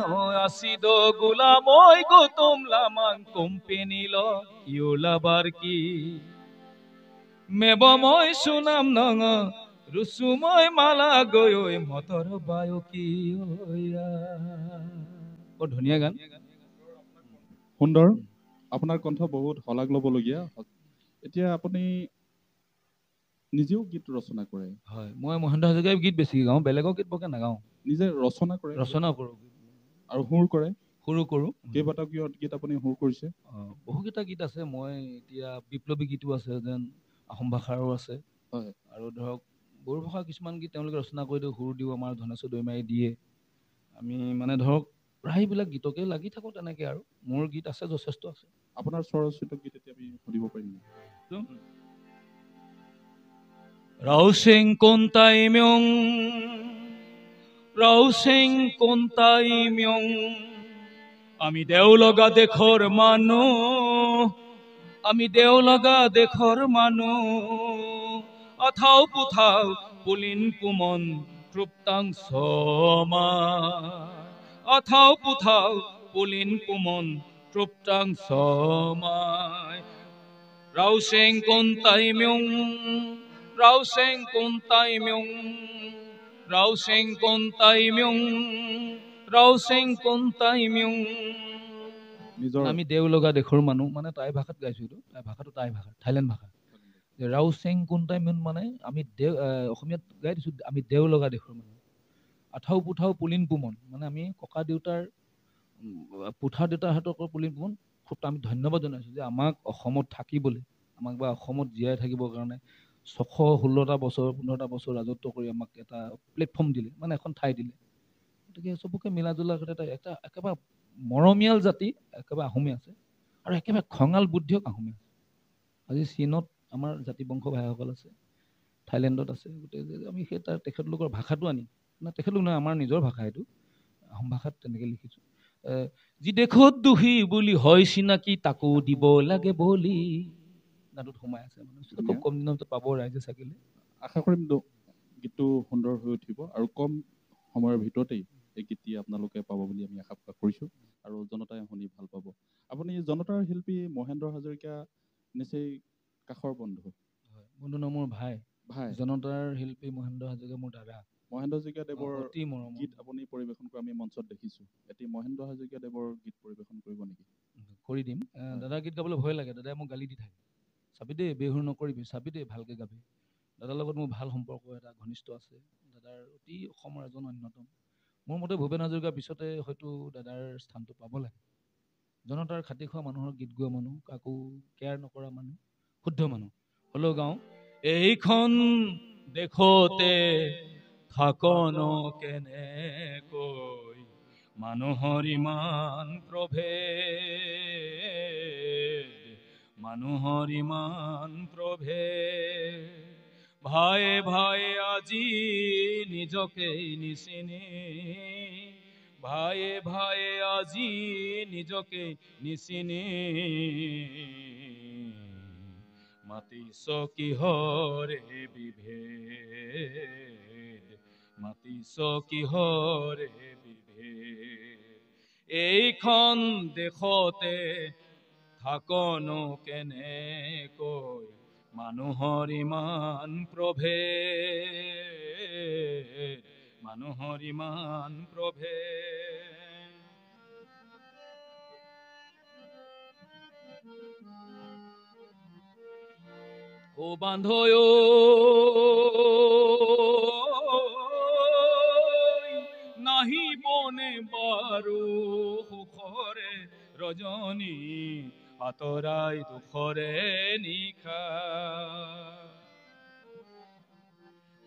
আসিদ গুলামই গৌতম লামাং কোম্পেনিল ইউলাবার কি মেবমই সুনাম নাঙ रुसुमय माला गय मटर बायकी। বৰ ধুনীয়া গান, সুন্দৰ। আপোনাৰ কণ্ঠ বহুত শলাগ ল'বলগীয়া। এতিয়া আপুনি নিজেও গীত ৰচনা কৰে? হয়, মই মহেন্দ্ৰ হাজৰিকাৰ গীত বেছিকৈ গাওঁ, বেলেগৰ গীত বৰকৈ নাগাওঁ। নিজে ৰচনা কৰে? ৰচনা কৰোঁ আৰু সুৰ কৰে? সুৰো কৰোঁ। কেইবাটাও গীত আপুনি সুৰ কৰিছে? বহুকেইটা গীত আছে। মই এতিয়া বিপ্লৱী গীতো আছে, যেন অসম ভাষাৰো আছে। হয়, আৰু ধৰক বড়ো ভাষা কিছুমান গীত তেওঁলোকে ৰচনা কৰি দিওঁ, সুৰ দিওঁ, আমাৰ ধনেশ্বৰ দৈমাৰী দিয়ে। আমি মানে ধৰক প্ৰায়বিলাক গীতকে লাগি থাকোঁ তেনেকৈ। আৰু মোৰ গীত আছে, যথেষ্ট আছে। আপোনাৰ স্বৰচিত গীত এতিয়া আমি শুনিব পাৰিম? ৰাউচেং কন্তাইম্যং ৰাউচেং কন্তাইম্যং আমি দেওলগা দেশৰ মানুহ আমি দেও লগা দেশৰ মানুহ অথাও পুথাও Pulin পুমন তৃপ্তাংশমায় অথাও পুথাও Pulin পুমন তৃপ্তাংশমায় Rauseng kuntai myung Rauseng kuntai myung Rauseng kuntai myung Rauseng kuntai myung আমি দেও লগা দেশৰ মানুহ মানে টাই ভাষাত গাইছো এইটো টাই ভাষাটো টাই ভাষা থাইলেণ্ড ভাষা যে ৰাউচেং কোনটাই মিন মানে আমি দেও অসমীয়াত গাই দিছো আমি দেও লগা দেশৰ মানুহ আঠাও পুঠাও পুলিন পুমন মানে আমি ককা দেউতাৰ পুঠা দেউতাৰ হাতৰ পুলিন পুমন খুব আমি ধন্যবাদ জনাইছো যে আমাক অসমত থাকিবলৈ আমাক বা অসমত জীয়াই থাকিবৰ কাৰণে 616টা বছৰ 15টা বছৰ ৰাজত্ব কৰি আমাক এটা প্লেটফৰ্ম দিলে মানে এখন ঠাই দিলে গতিকে চবকে মিলাজুলা এটা একেবাৰে মৰমীয়াল জাতি একেবাৰে আহোমে আছে আৰু একেবাৰে খঙাল বুদ্ধিয়ক আহোমে আছে আজি চীনত আমাৰ জাতি বংশ ভাইসকল আছে থাইলেণ্ডত আছে গতিকে আমি সেই তেখেতলোকৰ ভাষাটো আনি না তেখেতলোক নহয় আমাৰ নিজৰ ভাষা এইটো আহোম ভাষাত তেনেকৈ লিখিছো যি দেখত দুখী বুলি হয় চিনাকি তাকো দিব লাগে বুলি গানটোত সোমাই আছে মানে খুব কম দিনৰ ভিতৰত পাব ৰাইজে চাকিলে আশা কৰিম গীতটো সুন্দৰ হৈ উঠিব আৰু কম সময়ৰ ভিতৰতেই এই গীতটি আপোনালোকে পাব বুলি আমি আশা প্ৰকাশ কৰিছোঁ আৰু জনতাই শুনি ভাল পাব আপুনি জনতাৰ শিল্পী মহেন্দ্ৰ হাজৰিকা নিচেই কাষৰ বন্ধু হয় বন্ধু ন মোৰ ভাই জনতাৰ শিল্পী মহেন্দ্ৰ হাজৰিকা মোৰ দাদা মহেন্দ্ৰ হাজৰিকা দেৱৰ অতি মৰম গীত আপুনি পৰিৱেশন কৰা আমি মঞ্চত দেখিছোঁ এটি মহেন্দ্ৰ হাজৰিকা দেৱৰ গীত পৰিৱেশন কৰিব নেকি কৰি দিম দাদা গীত গাবলৈ ভয় লাগে দাদাই মোক গালি দি থাকে চাবি দেই বেহুৰ নকৰিবি চাবি দেই ভালকৈ গাবি দাদাৰ লগত মোৰ ভাল সম্পৰ্ক এটা ঘনিষ্ঠ আছে দাদাৰ অতি অসমৰ এজন অন্যতম মোৰ মতে ভূপেন হাজৰিকাৰ পিছতে হয়তো দাদাৰ স্থানটো পাব লাগে জনতাৰ খাতি খোৱা মানুহৰ গীত গোৱা মানুহ কাকো কেয়াৰ নকৰা মানুহ শুদ্ধ মানুহ হ'লেও গাওঁ এইখন দেশতে থাকনো কেনেকৈ মানুহৰ ইমান প্ৰভেদ ভায়ে ভায়ে আজি নিজকে নিচিনি ভায়ে ভায়ে আজি নিজকে নিচিনি মাতিছ কিহৰে বিভেদ মাতিছ কিহৰে বিভেদ এইখন দেশতে থাকনো কেনেকৈ মানুহৰ ইমান প্ৰভেদ মানুহৰ ইমান প্ৰভেদ ও বান্ধৈ নাহিবনে বাৰু সুখৰে ৰজনী আঁতৰাই দুখৰে নিশা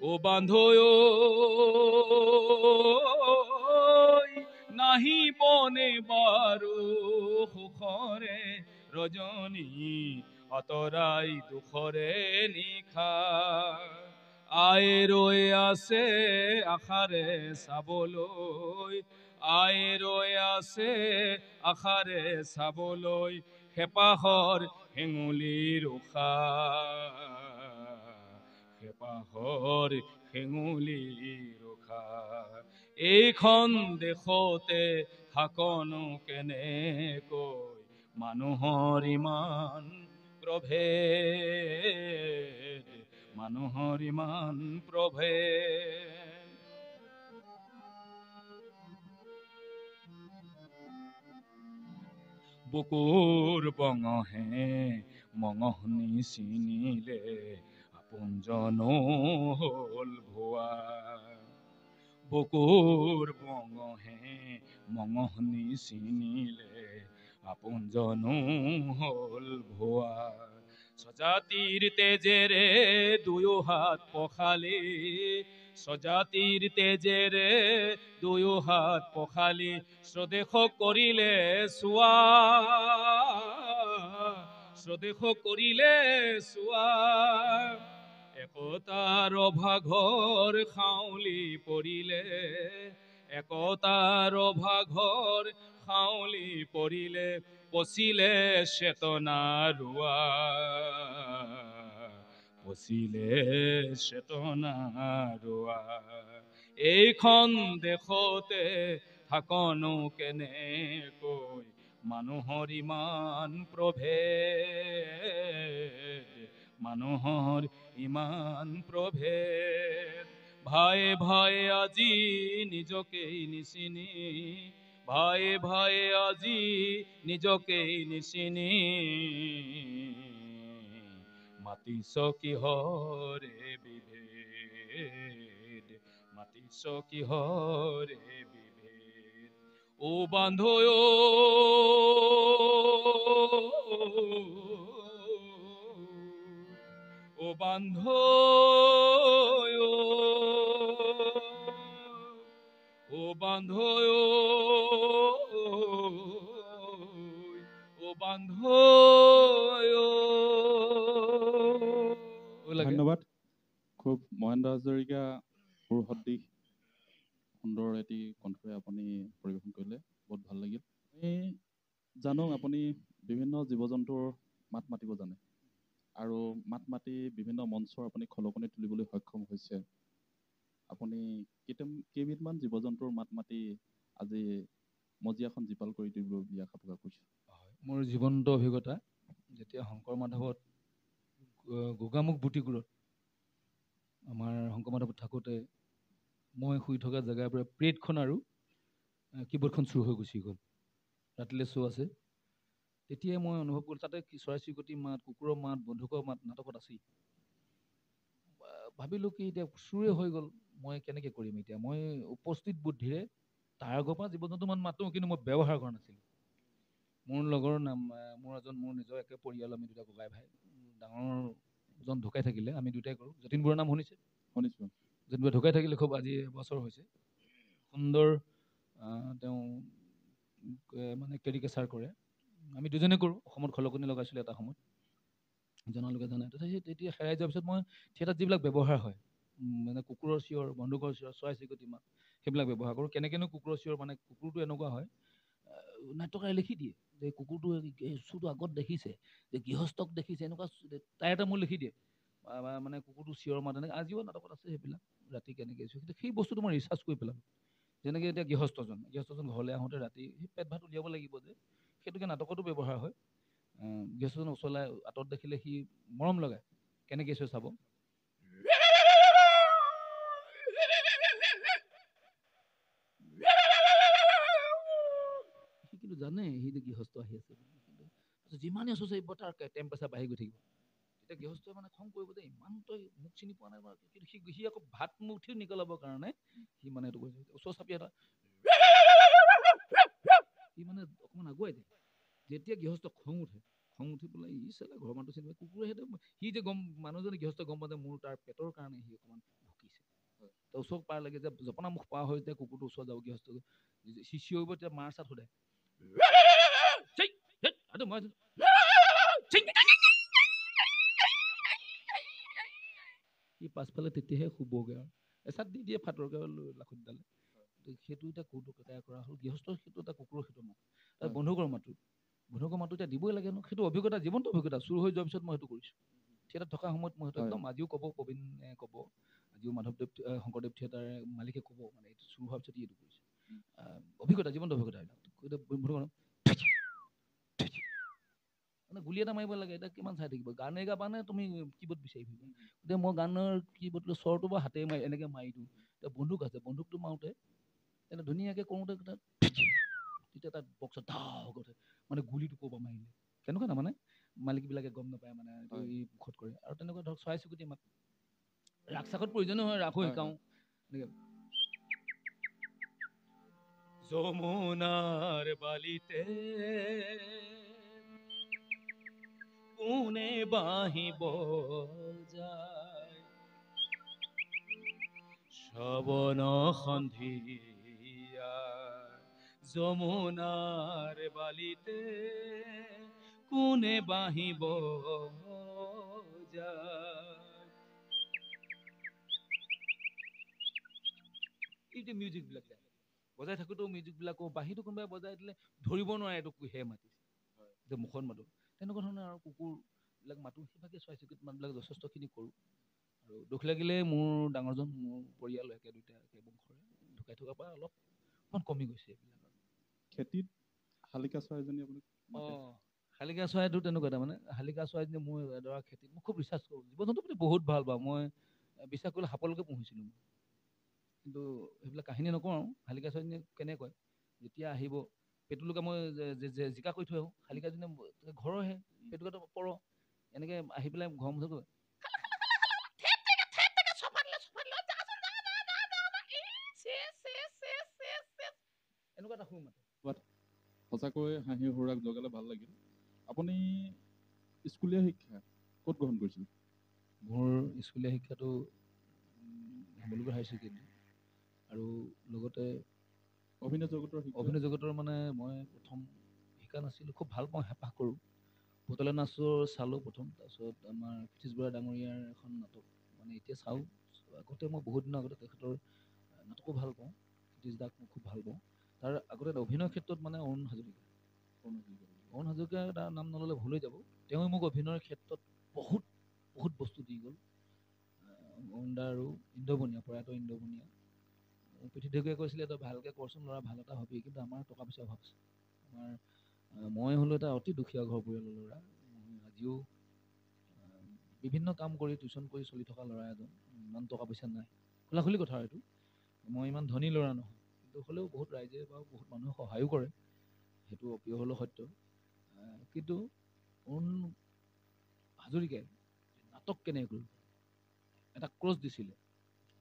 ও বান্ধৈ নাহিবনে বাৰু সুখৰে ৰজনী আঁতৰাই দুখৰে নিশা আই ৰৈ আছে আশাৰে চাবলৈ আই ৰৈ আছে আশাৰে চাবলৈ হেপাহৰ হেঙুলিৰ উষা হেপাহৰ হেঙুলিৰ উষা এইখন দেশতে থাকনো কেনেকৈ মানুহৰ ইমান প্ৰভেদ মানুহৰ ইমান প্ৰভেদ বুকুৰ বঙহে মঙহনি চিনিলে আপোনজনো হ'ল ভুৱা বুকুৰ বঙহে মঙহনি চিনিলে আপোনজনো হ'ল ভুৱা স্বজাতিৰ তেজেৰে দুয়ো হাত পখালি স্বজাতিৰ তেজেৰে দুয়ো হাত পখালি স্বদেশক কৰিলে চোৱা স্বদেশক কৰিলে চোৱা একতাৰ অভাঘৰ খাউলি পৰিলে একতাৰ অভাঘৰ খাউলি পৰিলে পচিলে চেতনা ৰোৱা, পচিলে চেতনা ৰোৱা। এইখন দেশতে থাকনো কেনেকৈ, মানুহৰ ইমান প্ৰভেদ, মানুহৰ ইমান প্ৰভেদ। ভায়ে ভায়ে আজি নিজকেই নিচিনি, ভায়ে ভায়ে আজি নিজকেই নিচিনি, মাতিছ কিহৰে বিভেদ, মাতিছ কিহৰে বিভেদ। ও বান্ধৈ ও বান্ধৈ, ও বান্ধৈ, ও বান্ধৈ। ধন্যবাদ। খুব মহেন্দ্ৰ হাজৰিকা সুৰ সদৃশ সুন্দৰ এটি কণ্ঠৰে আপুনি পৰিৱেশন কৰিলে, বহুত ভাল লাগিল। আমি জানো আপুনি বিভিন্ন জীৱ জন্তুৰ মাত মাতিব জানে, আৰু মাত মাতি বিভিন্ন মঞ্চৰ আপুনি খলকনি তুলিবলৈ সক্ষম হৈছে। আপুনি কেইবিধমান জীৱ জন্তুৰ মাত মাতি আজি মজিয়াখন জীপাল কৰি দিব বুলি আশা প্ৰকাশ কৰিছোঁ। মোৰ জীৱন্ত অভিজ্ঞতা, যেতিয়া শংকৰ মাধৱত গোগামুখ বুটিকুৰত আমাৰ শংকৰ মাধৱত থাকোঁতে মই শুই থকা জেগাৰ পৰা প্লেটখন আৰু কীবৰ্ডখন চুৰ হৈ গুচি গ'ল। ৰাতিলৈ শ্ব' আছে, তেতিয়াই মই অনুভৱ কৰিলোঁ তাতে চৰাই চিৰিকটিৰ মাত, কুকুৰৰ মাত, বন্ধুকৰ মাত নাটকত আছেই। ভাবিলোঁ কি এতিয়া চুৰে হৈ গ'ল, মই কেনেকৈ কৰিম এতিয়া। মই উপস্থিত বুদ্ধিৰে তাৰ আগৰ পৰা জীৱ জন্তু মান মাতোঁ, কিন্তু মই ব্যৱহাৰ কৰা নাছিলোঁ। মোৰ লগৰ মোৰ নিজৰ একে পৰিয়াল, আমি দুটা ককাই ভাই। ডাঙৰজন ঢুকাই থাকিলে, আমি দুটাই কৰোঁ। যতীন বৰুৱাৰ নাম শুনিছে? শুনিছোঁ। যতীন বৰুৱা ঢুকাই থাকিলে খুব আজি এবছৰ হৈছে। সুন্দৰ তেওঁ মানে কেৰিকেচাৰ কৰে, আমি দুজনে কৰোঁ। অসমত খলকনি লগাইছিলোঁ এটা সময়ত, জনালোকে জানে। তেতিয়া হেৰাই যোৱাৰ পিছত মই থিয়েটাৰত যিবিলাক ব্যৱহাৰ হয়, মানে কুকুৰৰ চিঞৰ, বন্দুকৰ চিঞৰ, চৰাই চিৰিকটি মাত, সেইবিলাক ব্যৱহাৰ কৰোঁ। কেনেকৈনো কুকুৰৰ চিঞৰ, মানে কুকুৰটো এনেকুৱা হয়, নাট্যকাৰে লিখি দিয়ে যে কুকুৰটো চুৰটো আগত দেখিছে, যে গৃহস্থক দেখিছে, এনেকুৱা তাই এটা মোৰ লিখি দিয়ে। মানে কুকুৰটো চিঞৰ মাত, এনেকৈ আজিও নাটকত আছে সেইবিলাক, ৰাতি কেনেকৈ চিঞৰ। কিন্তু সেই বস্তুটো মই ৰিচাৰ্চ কৰি পেলালোঁ। যেনেকৈ এতিয়া গৃহস্থজন ঘৰলৈ আহোঁতে ৰাতি সেই পেট ভাত উলিয়াব লাগিব যে, সেইটোকে নাটকতো ব্যৱহাৰ হয়। গৃহস্থজন ওচৰলৈ আঁতৰত দেখিলে সি মৰম লগায়, কেনেকৈ চিঞৰ চাব। সি কিন্তু জানে সি যে গৃহস্থ আহি আছে, কিন্তু যিমানেই ওচৰ চাপিব তাৰ টেম্পাৰেচাৰ বাঢ়ি গৈ থাকিব। তেতিয়া গৃহস্থই মানে খং কৰিব যে ইমান তই মোক চিনি পোৱা নাই, কিন্তু সি আকৌ ভাত মুঠি নিকলাবৰ কাৰণে সি মানে এইটো কৰিছে। ওচৰ চাপি এটা সি মানে অকণমান আগুৱাই দিয়ে। যেতিয়া গৃহস্থ খং উঠি পেলাই ই চালে ঘৰৰ মানুহটো চিনি পায়, কুকুৰে সেইটো সি যে মানুহজনে গৃহস্থ গম পায় যে মোৰ তাৰ পেটৰ কাৰণে সি অকণমান ভুকিছে। তো ওচৰ পাৰ লাগে যে জপনা মুখ পাৰ হৈ যেতিয়া কুকুৰটো ওচৰত যাব, গৃহস্থ সি চিঞৰিব, তেতিয়া মাৰ চাত সোধে, সি পাছফালে তেতিয়াহে শুবগৈ আৰু এচাত দি দিয়ে ফাটৰকে লাখুটিডালে। সেইটো এতিয়া কৌতুক এটা কৰা হ'ল। গৃহস্থৰ সেইটো এটা কুকুৰৰ সেইটো মাত, তাৰ বন্ধুকৰ মাতো এতিয়া দিবই লাগে ন। সেইটো অভিজ্ঞতা, জীৱন্ত অভিজ্ঞতা। চুৰ হৈ যোৱাৰ পিছত মই সেইটো কৰিছোঁ। থিয়েটাৰত থকা সময়ত মই সেইটো একদম আজিও ক'ব, প্ৰবীণে ক'ব, আজিও মাধৱদেৱ শংকৰদেৱ থিয়েটাৰ মালিকে ক'ব, মানে এইটো চুৰ হোৱাৰ পিছত এইটো কৰিছে। অভিজ্ঞতা, জীৱন্ত অভিজ্ঞতা এইবিলাক। মানে গুলি এটা মাৰিব লাগে, এতিয়া কিমান চাই থাকিব। গানে গাবানে তুমি কীবৰ্ড বিচাৰি ফুৰিবা। এতিয়া মই গানৰ কীবৰ্ড স্বৰটো বা হাতে মাৰি এনেকৈ মাৰি দিওঁ। এতিয়া বন্দুক আছে, বন্দুকটো মাৰোঁতে এতিয়া ধুনীয়াকৈ কৰোঁতে তেতিয়া তাত বক্সত ধাও কৰে, মানে গুলিটো ক'ৰপৰা মাৰিলে কেনেকুৱা না, মানে মালিকবিলাকে গম নাপায়, মানে এইটো ই মুখত কৰে। আৰু তেনেকুৱা ধৰক চৰাই চিৰিকটি মাত, ৰাগ চাগত প্ৰয়োজনীয় হয়, ৰাগো শিকাওঁ এনেকৈ। যমুনাৰ বালিতে কোনে বাঁহী বজায়, শ্ৰৱণ সন্ধিয়া যমুনাৰ বালিতে কোনে বাঁহী বজায়। এই যে মিউজিকবিলাক বজাই থাকোঁতেও মিউজিকবিলাকো বাঁহীটো কোনোবাই বজাই দিলে ধৰিব নোৱাৰে এইটো কিহে মাতিছে। যে মুখত মাতোঁ তেনেকুৱা ধৰণৰ আৰু কুকুৰবিলাক মাতোঁ সেইভাগে চৰাই চিৰিকটি মাতবিলাক যথেষ্টখিনি কৰোঁ। আৰু দুখ লাগিলে মোৰ ডাঙৰজন মোৰ পৰিয়াল একে দুইটা একে বংশৰে ঢুকাই থকাৰ পৰা অলপমান কমি গৈছে এইবিলাক। খেতিত শালিকা চৰাইজনী আপুনি মাতে? শালিকা চৰাইটো তেনেকুৱা তাৰমানে শালিকা চৰাইজনী মোৰ এডৰা খেতিত মই খুব ৰিচাৰ্চ কৰোঁ, জীৱ জন্তুৰ প্ৰতি বহুত ভাল পাওঁ। মই বিশ্বাস কৰিলে সাপলৈকে পুহিছিলোঁ মই, কিন্তু সেইবিলাক কাহিনী নকওঁ আৰু। শালিকা চৰাইজনী কেনেকৈ যেতিয়া আহিব পেটুলুকা মই জিকা কৰি থৈ আহোঁ, শালিকাজনী ঘৰৰহে পেটুকাটো পৰ এনেকৈ আহি পেলাই ঘৰৰ মুখত এনেকুৱা এটা সুৰ মাতে। সঁচাকৈ হাঁহি সুৰাক জগালে ভাল লাগিল। আপুনি স্কুলীয়া শিক্ষা ক'ত গ্ৰহণ কৰিছিল? মোৰ স্কুলীয়া শিক্ষাটো শিমলুগুৰি হায়াৰ ছেকেণ্ডেৰী আৰু লগতে অভিনয় জগতৰ মানে মই প্ৰথম শিকা নাছিলোঁ, খুব ভাল পাওঁ, হেঁপাহ কৰোঁ। পুতলা নাচৰ চালোঁ প্ৰথম, তাৰপিছত আমাৰ কৃতিশ বৰা ডাঙৰীয়াৰ এখন নাটক মানে এতিয়া চাওঁ, আগতে মই বহুত দিনৰ আগতে তেখেতৰ নাটকো ভাল পাওঁ, কৃতিশ দাক মই খুব ভাল পাওঁ। তাৰ আগতে অভিনয়ৰ ক্ষেত্ৰত মানে অৰুণ হাজৰিকাৰ তাৰ নাম নল'লে ভুল হৈ যাব। তেওঁ মোক অভিনয়ৰ ক্ষেত্ৰত বহুত বহুত বস্তু দি গ'ল। অৰুণদা আৰু ইন্দ্ৰবনীয়া প্ৰয়াত ইন্দ্ৰবনীয়া পৃথিৱীয়ে কৈছিলে তই ভালকৈ কৰচোন ল'ৰা, ভাল এটা হবি, কিন্তু আমাৰ টকা পইচাৰ অভাৱ আছে। মই হ'লো এটা অতি দুখীয়া ঘৰ পৰিয়ালৰ ল'ৰা। মই আজিও বিভিন্ন কাম কৰি টিউশ্যন কৰি চলি থকা ল'ৰা এজন, ইমান টকা পইচা নাই, খোলাখুলি কথা এইটো। মই ইমান ধনী ল'ৰা নহয়, কিন্তু হ'লেও বহুত ৰাইজে বা বহুত মানুহে সহায়ো কৰে, সেইটো অপ্ৰিয় হ'লেও সত্য। কিন্তু অৰুণ হাজৰিকাই নাটক কেনেকৈ কৰিব, এটা ক্ৰছ দিছিলে।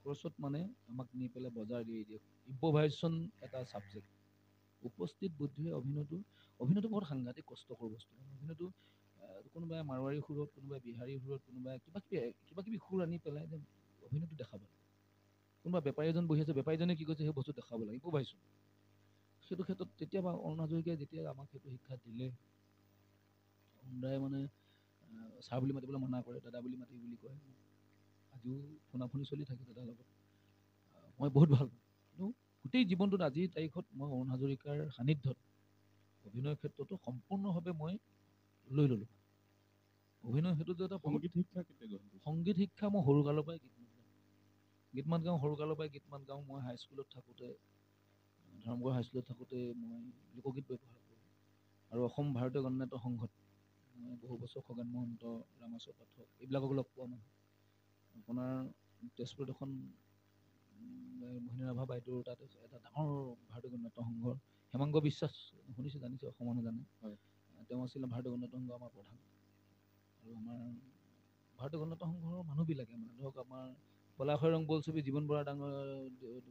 ক্ৰছত মানে আমাক নি পেলাই বজাৰ দিয়ে ইম্প্ৰভাইজেশ্যন এটা ছাবজেক্ট। উপস্থিত বুদ্ধিৰে অভিনয়টো বহুত সাংঘাতিক কষ্টকৰ বস্তু। অভিনয়টো কোনোবাই মাৰোৱাৰী সুৰত, কোনোবাই বিহাৰী সুৰত, কোনোবাই কিবা কিবি সুৰ আনি পেলাই যে অভিনয়টো দেখাব লাগে। কোনোবা বেপাৰী এজন বহি আছে, বেপাৰীজনে কি কৈছে সেই বস্তু দেখাব লাগে, ইম্প্ৰভাইজেশ্যন। সেইটো ক্ষেত্ৰত তেতিয়াবা অৰুণ হাজৰিকাই যেতিয়া আমাক সেইটো শিক্ষা দিলে, অৰুণদাই মানে ছাৰ বুলি মাতিবলৈ মানা কৰে, দাদা বুলি মাতি বুলি কয়। আজিও ফোনাফোনি চলি থাকে দাদাৰ লগত, মই বহুত ভাল পাওঁ। কিন্তু গোটেই জীৱনটোত আজিৰ তাৰিখত মই অৰুণ হাজৰিকাৰ সান্নিধ্যত অভিনয়ৰ ক্ষেত্ৰতো সম্পূৰ্ণভাৱে মই লৈ ল'লোঁ। অভিনয় সেইটো যে এটা সংগীত শিক্ষা মই সৰুকালৰ পৰাই গীত মাত গাওঁ, সৰুকালৰ পৰাই গীত মাত গাওঁ। মই হাইস্কুলত থাকোঁতে, ধৰ্মগড় হাইস্কুলত থাকোঁতে মই লোকগীত ব্যৱহাৰ কৰোঁ। আৰু অসম ভাৰতীয় গণনাট্য সংঘত মই বহু বছৰ খগেন মহন্ত, ৰামেশ্বৰ পাঠক এইবিলাকক লগ পোৱা মানুহ। আপোনাৰ তেজপুৰত এখন মোহিনী ৰাভা বাইদেউৰ তাত এটা ডাঙৰ ভাৰতীয় গণনাট্য সংঘৰ হেমাংগ বিশ্বাস শুনিছে, জানিছে, অসম মানুহ জানে। তেওঁ আছিলে ভাৰতীয় গণনাট্য সংঘৰ আমাৰ প্ৰধান। আৰু আমাৰ ভাৰতীয় গণনাট্য সংঘৰ মানুহবিলাকে মানে ধৰক আমাৰ পলাশৰ ৰং বোলছবি জীৱন বৰা ডাঙৰ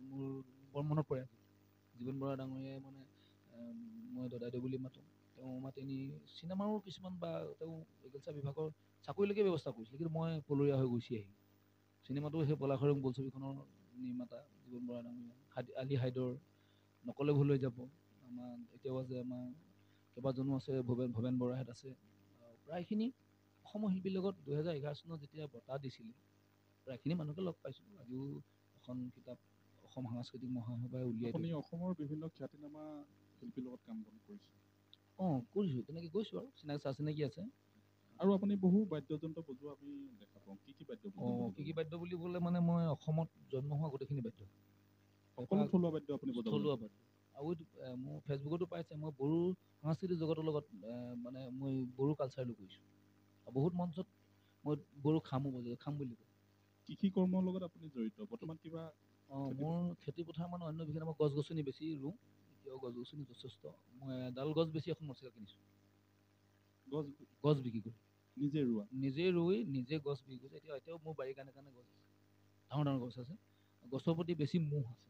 মোৰ বৰ মনত পৰে। জীৱন বৰা ডাঙৰীয়াই মানে মই দদাইদেউ বুলি মাতোঁ, তেওঁ মাতি নি চিনেমাৰো কিছুমান বা তেওঁ এগ্ৰিকালচাৰ বিভাগৰ চাকৰিলৈকে ব্যৱস্থা কৰিছিলে, কিন্তু মই পলৰীয়া হৈ গুচি আহিলোঁ। চিনেমাটো সেই পলাশৰ ৰং বোলছবিখনৰ নিৰ্মাতা জীৱন বৰা ডাঙৰীয়া, আলি হাইদৰ, নকলে ভুল হৈ যাব, আমাৰ এতিয়াও আছে, আমাৰ কেইবাজনো আছে, ভৱেন বৰাহেঁত আছে। প্ৰায়খিনি অসমৰ শিল্পীৰ লগত 2011 চনত যেতিয়া বঁটা দিছিলে, প্ৰায়খিনি মানুহকে লগ পাইছোঁ। আজিও এখন কিতাপ অসম সাংস্কৃতিক মহাসভাই উলিয়াই আপুনি অসমৰ বিভিন্ন খ্যাতিনামা শিল্পীৰ লগত কাম কৰিছে? কৰিছোঁ, তেনেকৈ গৈছোঁ আৰু চিনাকি আছে। আৰু আপুনি বহু বাদ্যযন্ত্ৰ বজোৱা আমি দেখা পাওঁ, কি কি বাদ্য? কি বাদ্য বুলি ক'লে মানে মই অসমত জন্ম হোৱা গোটেইখিনি বাদ্য, সকলো থলুৱা বাদ্য আপুনি বজাব? থলুৱা বাদ্য। আৰু মোৰ ফেচবুকতো পাইছে, মই বড়ো সাংস্কৃতিক জগতৰ লগত মানে মই বড়ো কালচাৰটো কৰিছোঁ। বহুত মঞ্চত মই বড়ো খাম বুলি কওঁ। কৃষি কৰ্মৰ লগত আপুনি জড়িত বৰ্তমান কিবা? মোৰ খেতি পথাৰ মানে অন্য বিশেষ মই গছ গছনি বেছি ৰুওঁ, এতিয়াও গছ গছনি যথেষ্ট। মই এডাল গছ বেছি এখন মটৰচাইকেল কিনিছোঁ। গছ বিক্ৰী কৰি নিজে ৰুই নিজে গছ বিক্ৰী কৰিছোঁ। এতিয়াও মোৰ বাৰীৰ কাণে কাণে গছ আছে, ডাঙৰ ডাঙৰ গছ আছে। গছৰ প্ৰতি বেছি মোহ আছে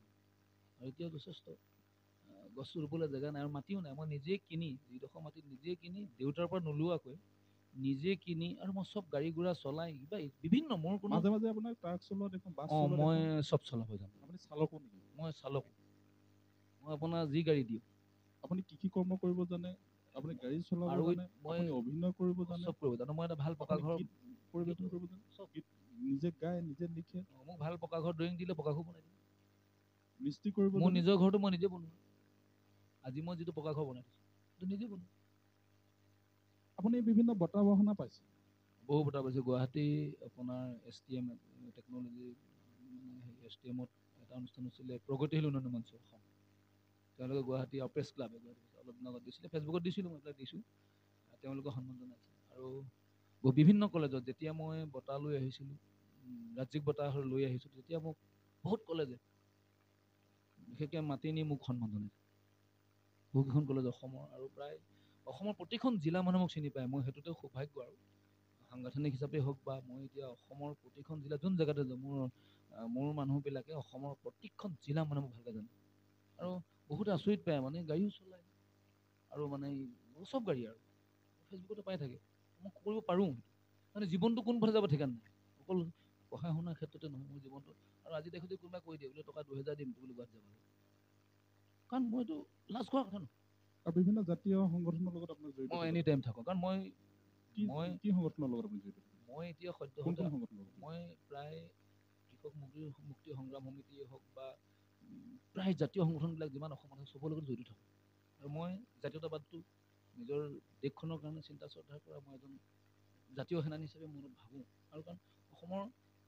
আৰু এতিয়াও যথেষ্ট। গছ ৰুবলৈ জেগা নাই আৰু মাটিও নাই। মই নিজে কিনি, যিডোখৰ মাটিত নিজে কিনি, দেউতাৰ পৰা নোলোৱাকৈ নিজে কিনি, আৰু মই চব গাড়ী ঘোঁৰা চলাই কিবা বিভিন্ন মোৰ কোনো মাজে মাজে আপোনাৰ ট্ৰাক চলোৱা দেখোন, বাছ চলোৱা মই চব চলাব জানো। আপুনি চালকো নেকি? মই চালক। মই আপোনাৰ যি গাড়ী দিওঁ। আপুনি কৃষি কৰ্ম কৰিব জানে, আপুনি গাড়ী চলাব জানে, আপুনি অভিনয় কৰিব জানে, চব কৰিব জানো। মই এটা ভাল পকা ঘৰ পৰিৱেশন কৰিব জানে, গীত নিজে গায়, নিজে লিখে। মোক ভাল পকা ঘৰ ড্ৰয়িং দিলে পকা ঘৰ বনাই দিম। মিস্ত্ৰী কৰিব মোৰ নিজৰ ঘৰটো মই নিজে বনোৱা। আজি মই যিটো পকা ঘৰ বনাই দিছোঁ সেইটো নিজে বনোৱা। আপুনি বিভিন্ন বঁটা বাহনা পাইছে। বহু বঁটা পাইছোঁ। গুৱাহাটী আপোনাৰ STM টেকন'লজি STMত এটা অনুষ্ঠান হৈছিলে, প্ৰগতিশীল উন্নয়ন মঞ্চ অসম। তেওঁলোকে গুৱাহাটী আৰু প্ৰেছ ক্লাবে অলপ দিন আগত দিছিলে, ফেচবুকত দিছিলোঁ, মই এইবিলাক দিছোঁ। তেওঁলোকে সন্মান জনাইছে। আৰু বিভিন্ন কলেজত যেতিয়া মই বঁটা লৈ আহিছিলোঁ, ৰাজ্যিক বঁটা লৈ আহিছিলোঁ, তেতিয়া মোক বহুত কলেজে বিশেষকৈ মাতি নি মোক সন্মান জনাইছে। বহুকেইখন কলেজ অসমৰ, আৰু প্ৰায় অসমৰ প্ৰতিখন জিলা মানুহে মোক চিনি পায়। মই সেইটোতে সৌভাগ্য, আৰু সাংগঠনিক হিচাপে হওক বা মই এতিয়া অসমৰ প্ৰতিখন জিলা যোন জেগাতে যাওঁ, মোৰ মানুহবিলাকে অসমৰ প্ৰতিখন জিলা মানে মোক ভালকৈ জানে। আৰু বহুত আচৰিত পায়, মানে গাড়ীও চলায়, আৰু মানে চব গাড়ী আৰু ফেচবুকতে পাই থাকে। মই কৰিব পাৰোঁ, মানে জীৱনটো কোনফালে যাব ঠিকান নাই। অকল পঢ়া শুনাৰ ক্ষেত্ৰতে নহয়, মোৰ জীৱনটো। আৰু আজি দেখোঁ কোনোবাই কৈ দিয়ে বোলে টকা 2000 দিম বুলি গুৱাহাটী যাব, কাৰণ মইতো লাজ কৰাৰ কথা নহয়। আৰু বিভিন্ন জাতীয় সংগঠনৰ লগত আপোনাৰ জড়িত। মই এনি টাইম থাকোঁ, কাৰণ মই কি সংগঠনৰ লগত আপুনি জড়িত? মই এতিয়া কোনখন সংগঠনৰ? মই প্ৰায় কৃষক মুক্তি সংগ্ৰাম সমিতিয়ে হওক বা প্ৰায় জাতীয় সংগঠনবিলাক যিমান অসমত আছে চবৰ লগত জড়িত থাকোঁ। আৰু মই জাতীয়তাবাদটো নিজৰ দেশখনৰ কাৰণে চিন্তা শ্ৰদ্ধাৰ পৰা মই এজন জাতীয় সেনানী হিচাপে মই ভাবোঁ। আৰু কাৰণ অসমৰ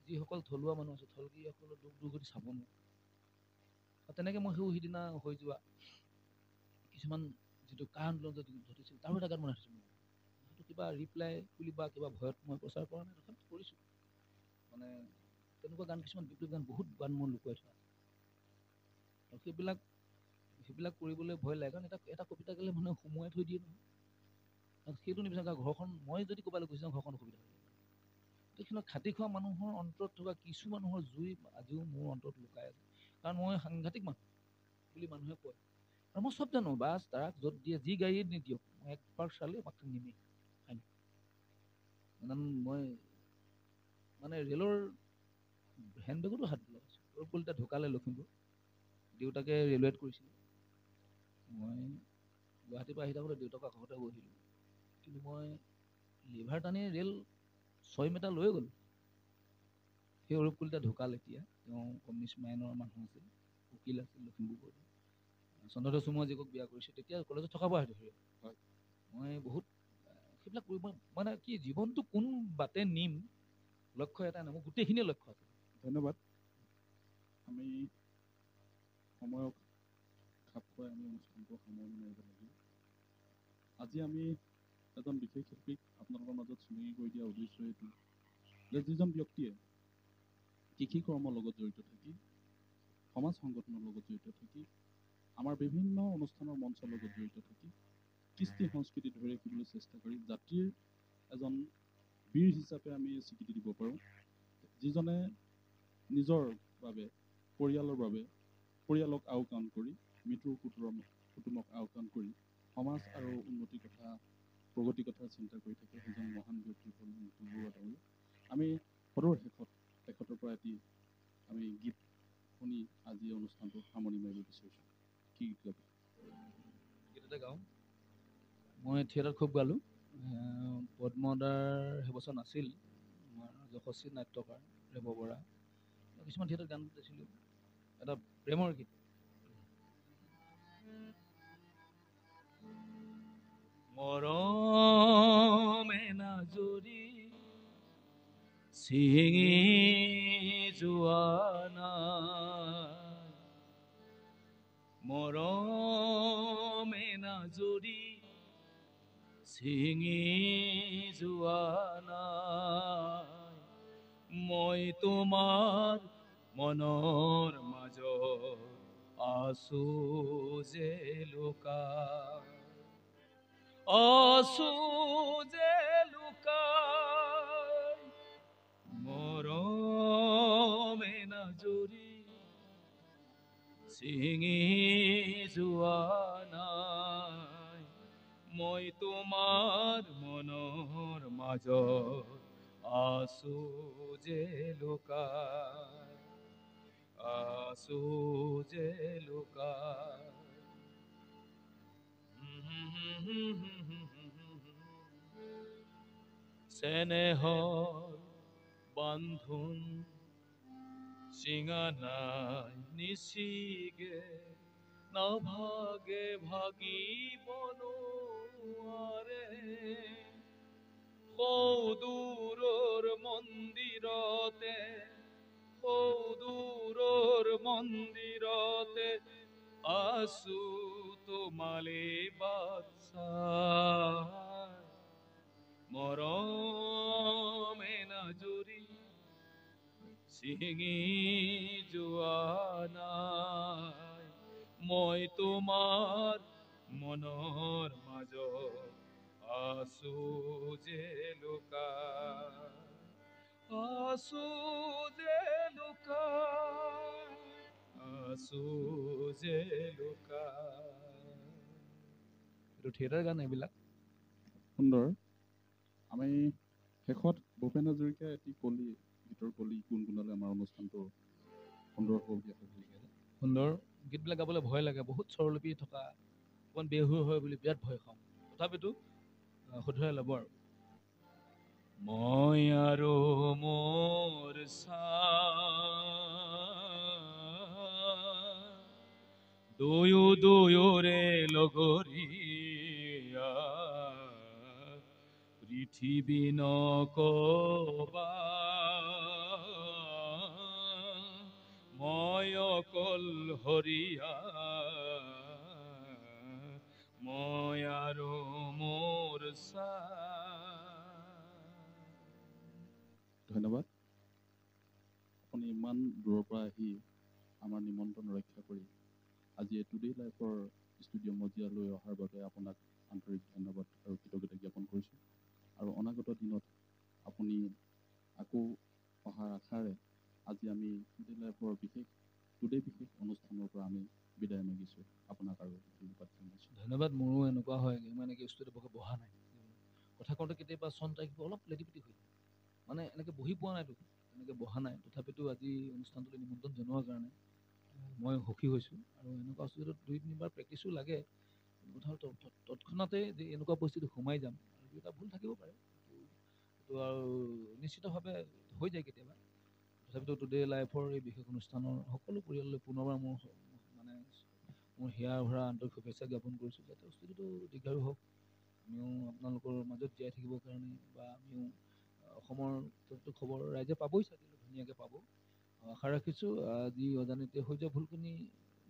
যিসকল থলুৱা মানুহ আছে, থলুৱাসকলৰ দুখ দুৰ্গতি চাব নোৱাৰোঁ। তেনেকৈ মই সিদিনা হৈ যোৱা কিছুমান যিটো কা আন্দোলন ঘটিছিল, তাৰো এটা গান বনাই থৈছোঁ। সেইটো কিবা ৰিপ্লাই বুলি বা কিবা ভয়ত মই প্ৰচাৰ কৰা নাই, তথাপিও কৰিছোঁ। মানে তেনেকুৱা গান কিছুমান, বিপ্লৱী গান, বহুত গান মই লুকুৱাই থোৱা আছে। আৰু সেইবিলাক কৰিবলৈ ভয় লাগে, কাৰণ এটা কবিতা গালে মানুহে সুমুৱাই থৈ দিয়ে নহয়। আৰু সেইটো নিবিচাৰে, ঘৰখন মই যদি ক'ৰবালৈ গুচি যাওঁ, ঘৰখন অসুবিধা হয়। সেইখিনি খাটি খোৱা মানুহৰ অন্তৰত থকা কিছু মানুহৰ জুই আজিও মোৰ অন্তৰত লুকাই আছে। কাৰণ মই সাংঘাতিক মানুহ বুলি মানুহে কয়, আৰু মই চব জানো। বাছ তাক য'ত দিয়ে, যি গাড়ীয়ে নিদিয়ক, মই একবাৰ চালে মাত্ৰ নিমেই। মই মানে ৰেলৰ হেণ্ডবেগতো হাত লগাইছোঁ। সৰু পোৱালি এটা ঢুকালে লখিমপুৰ, দেউতাকে ৰেলৱেত কৰিছিল। মই গুৱাহাটীৰ পৰা আহি থাকোঁতে দেউতাকৰ কাষতে বহিলোঁ, কিন্তু মই লিভাৰ টানি ৰেল 6 মিটাৰ লৈ গ'লোঁ। সেই সৰু পোৱালি এটা ঢুকাল। এতিয়া তেওঁ কমিউনিষ্ট মাইনৰ মানুহ আছিল, উকিল আছিল লখিমপুৰ। চন্দ্ৰদেৱ চুমুৱা জীয়েকক বিয়া কৰিছে, তেতিয়া কলেজত থকা পৰা সেইটো। হয়, মই বহুত সেইবিলাক কৰিব, মানে কি জীৱনটো কোন বাটে নিম, লক্ষ্য এটা নাই, মোৰ গোটেইখিনিয়ে লক্ষ্য আছে। ধন্যবাদ। আমি সময়ক খাপ খুৱাই আমি অনুষ্ঠানটো সামৰণি মাৰিব লাগিব। আজি আমি এজন বিশেষ শিল্পীক আপোনালোকৰ মাজত চিনাকি কৰি দিয়া উদ্দেশ্য এইটো যে যিজন ব্যক্তিয়ে কৃষি কৰ্মৰ লগত জড়িত থাকি, সমাজ সংগঠনৰ লগত জড়িত থাকি, আমাৰ বিভিন্ন অনুষ্ঠানৰ মঞ্চৰ লগত জড়িত থাকি, কৃষ্টি সংস্কৃতি ধৰি ৰাখিবলৈ চেষ্টা কৰি জাতিৰ এজন বীৰ হিচাপে আমি স্বীকৃতি দিব পাৰোঁ, যিজনে নিজৰ বাবে, পৰিয়ালৰ বাবে, পৰিয়ালক আওকাণ কৰি, মৃত্যুৰ কুটুমক আওকাণ কৰি সমাজ আৰু উন্নতিৰ কথা, প্ৰগতিৰ কথা চিন্তা কৰি থাকে সেইজন মহান ব্যক্তি হ'ল নীতু বৰুৱা ডাঙৰীয়া। আমি সদৰ শেষত তেখেতৰ পৰা এটি আমি গীত শুনি আজি অনুষ্ঠানটো সামৰণি মাৰিব বিচাৰিছোঁ। কি গীত গাব? গীত এটা গাওঁ। মই থিয়েটাৰত খুব গালোঁ। পদ্মদাৰ সেইবছৰ নাছিল, আমাৰ যশস্বী নাট্যকাৰ ৰেৱ বৰা, কিছুমান থিয়েটাৰত গান গাইছিলোঁ। এটা প্ৰেমৰ গীত। মৰমে নাজৰি ছিঙি যোৱা নাই, মৰমে নাজৰি ছিঙি যোৱা নাই, মই তোমাৰ মনৰ মাজত আছো যে লুকাই, আছো যে লুকাই, মৰমে নাজৰি ছিঙি যোৱা নাই, মই তোমাৰ মনৰ মাজত আছো যে লুকাই, আছো যে লুকাই। চেনেহৰ বান্ধোন চিঙা নাই নিচিগে, নাভাগে ভাগিব নোৱাৰে, সৌদূৰৰ মন্দিৰতে, সৌদূৰৰ মন্দিৰতে আছো তোমালে বাচ্চাই, মৰমে নাজৰি ছিঙি যোৱা নাই, মই তোমাৰ মনৰ মাজত আছো যে লুকাই, আছো যে লুকাই, আছো যে লুকাই। এইটো থিয়েটাৰ গান এইবিলাক। সুন্দৰ। আমি শেষত ভূপেন হাজৰিকা এটি কলি গীতৰ কলি গুণগুণালে আমাৰ অনুষ্ঠানটো সুন্দৰ হ'ব বুলি আশা কৰিছোঁ। সুন্দৰ গীতবিলাক গাবলৈ ভয় লাগে, বহুত স্বৰলিপি থকা, অকণমান বেহুৰ হয় বুলি বিৰাট ভয় খাওঁ, তথাপিতো শুধৰাই ল'ব আৰু। মই আৰু মোৰ দুয়ো দুয়োৰে লগৰীয়া, পৃথিৱী নকবা মই অকলশৰীয়া, মই আৰু মোৰ ধন্যবাদ। আপুনি ইমান দূৰৰ পৰা আহি আমাৰ নিমন্ত্ৰণ ৰক্ষা কৰি আজি এই টুডে লাইফৰ ষ্টুডিঅ' মজিয়ালৈ অহাৰ বাবে আপোনাক আন্তৰিক ধন্যবাদ আৰু কৃতজ্ঞতা জ্ঞাপন কৰিছোঁ। আৰু অনাগত দিনত আপুনি আকৌ অহাৰ আশাৰে আজি আমি টুডে লাইফৰ বিশেষ অনুষ্ঠানৰ পৰা আমি বিদায় মাগিছোঁ। আপোনাক আৰু ধন্যবাদ জনাইছোঁ। ধন্যবাদ। মোৰো এনেকুৱা হয় মানে কি ষ্টুডিঅ'ত বহা নাই, কথা কওঁতে কেতিয়াবা চন টাইপ অলপ লেটিপিটি হৈ যায়, মানে এনেকৈ বহি পোৱা নাইতো, এনেকৈ বহা নাই। তথাপিতো আজি অনুষ্ঠানটোলৈ নিমন্ত্ৰণ জনোৱাৰ কাৰণে মই সুখী হৈছোঁ। আৰু এনেকুৱা ষ্টুডিঅ'ত 2-3বাৰ প্ৰেক্টিছো লাগে, কথা তৎক্ষণাতে যে এনেকুৱা পৰিস্থিতি সোমাই যাম, আৰু এটা ভুল থাকিব পাৰে, এইটো আৰু নিশ্চিতভাৱে হৈ যায় কেতিয়াবা। তথাপিতো টুডে লাইফৰ এই বিশেষ অনুষ্ঠানৰ সকলো পৰিয়াললৈ পুনৰবাৰ মোৰ হিয়াৰ ভৰা আন্তৰিক শুভেচ্ছা জ্ঞাপন কৰিছোঁ, যাতে ষ্টুডিঅ'টো দীৰ্ঘায়ু হওক, আমিও আপোনালোকৰ মাজত জীয়াই থাকিবৰ কাৰণে, বা আমিও অসমৰ প্ৰতিটো খবৰ ৰাইজে পাবই চাগে, ধুনীয়াকৈ পাব। আশা ৰাখিছোঁ আজি অজানিতে হৈ যোৱা ভুলখিনি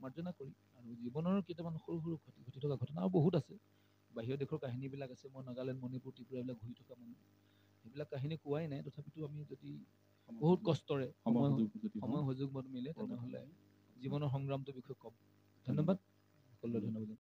মাৰ্জনা কৰি, আৰু জীৱনৰ কেইটামান সৰু সৰু ঘটি থকা ঘটনাও বহুত আছে, বাহিৰৰ দেশৰ কাহিনীবিলাক আছে। মই নাগালেণ্ড, মণিপুৰ, ত্ৰিপুৰা এইবিলাক ঘূৰি থকা মানুহ, সেইবিলাক কাহিনী কোৱাই নাই। তথাপিতো আমি যদি বহুত কষ্টৰে সময় সুযোগ মিলে, তেনেহ'লে জীৱনৰ সংগ্ৰামটোৰ বিষয়ে ক'ম। ধন্যবাদ, সকলোলৈ ধন্যবাদ।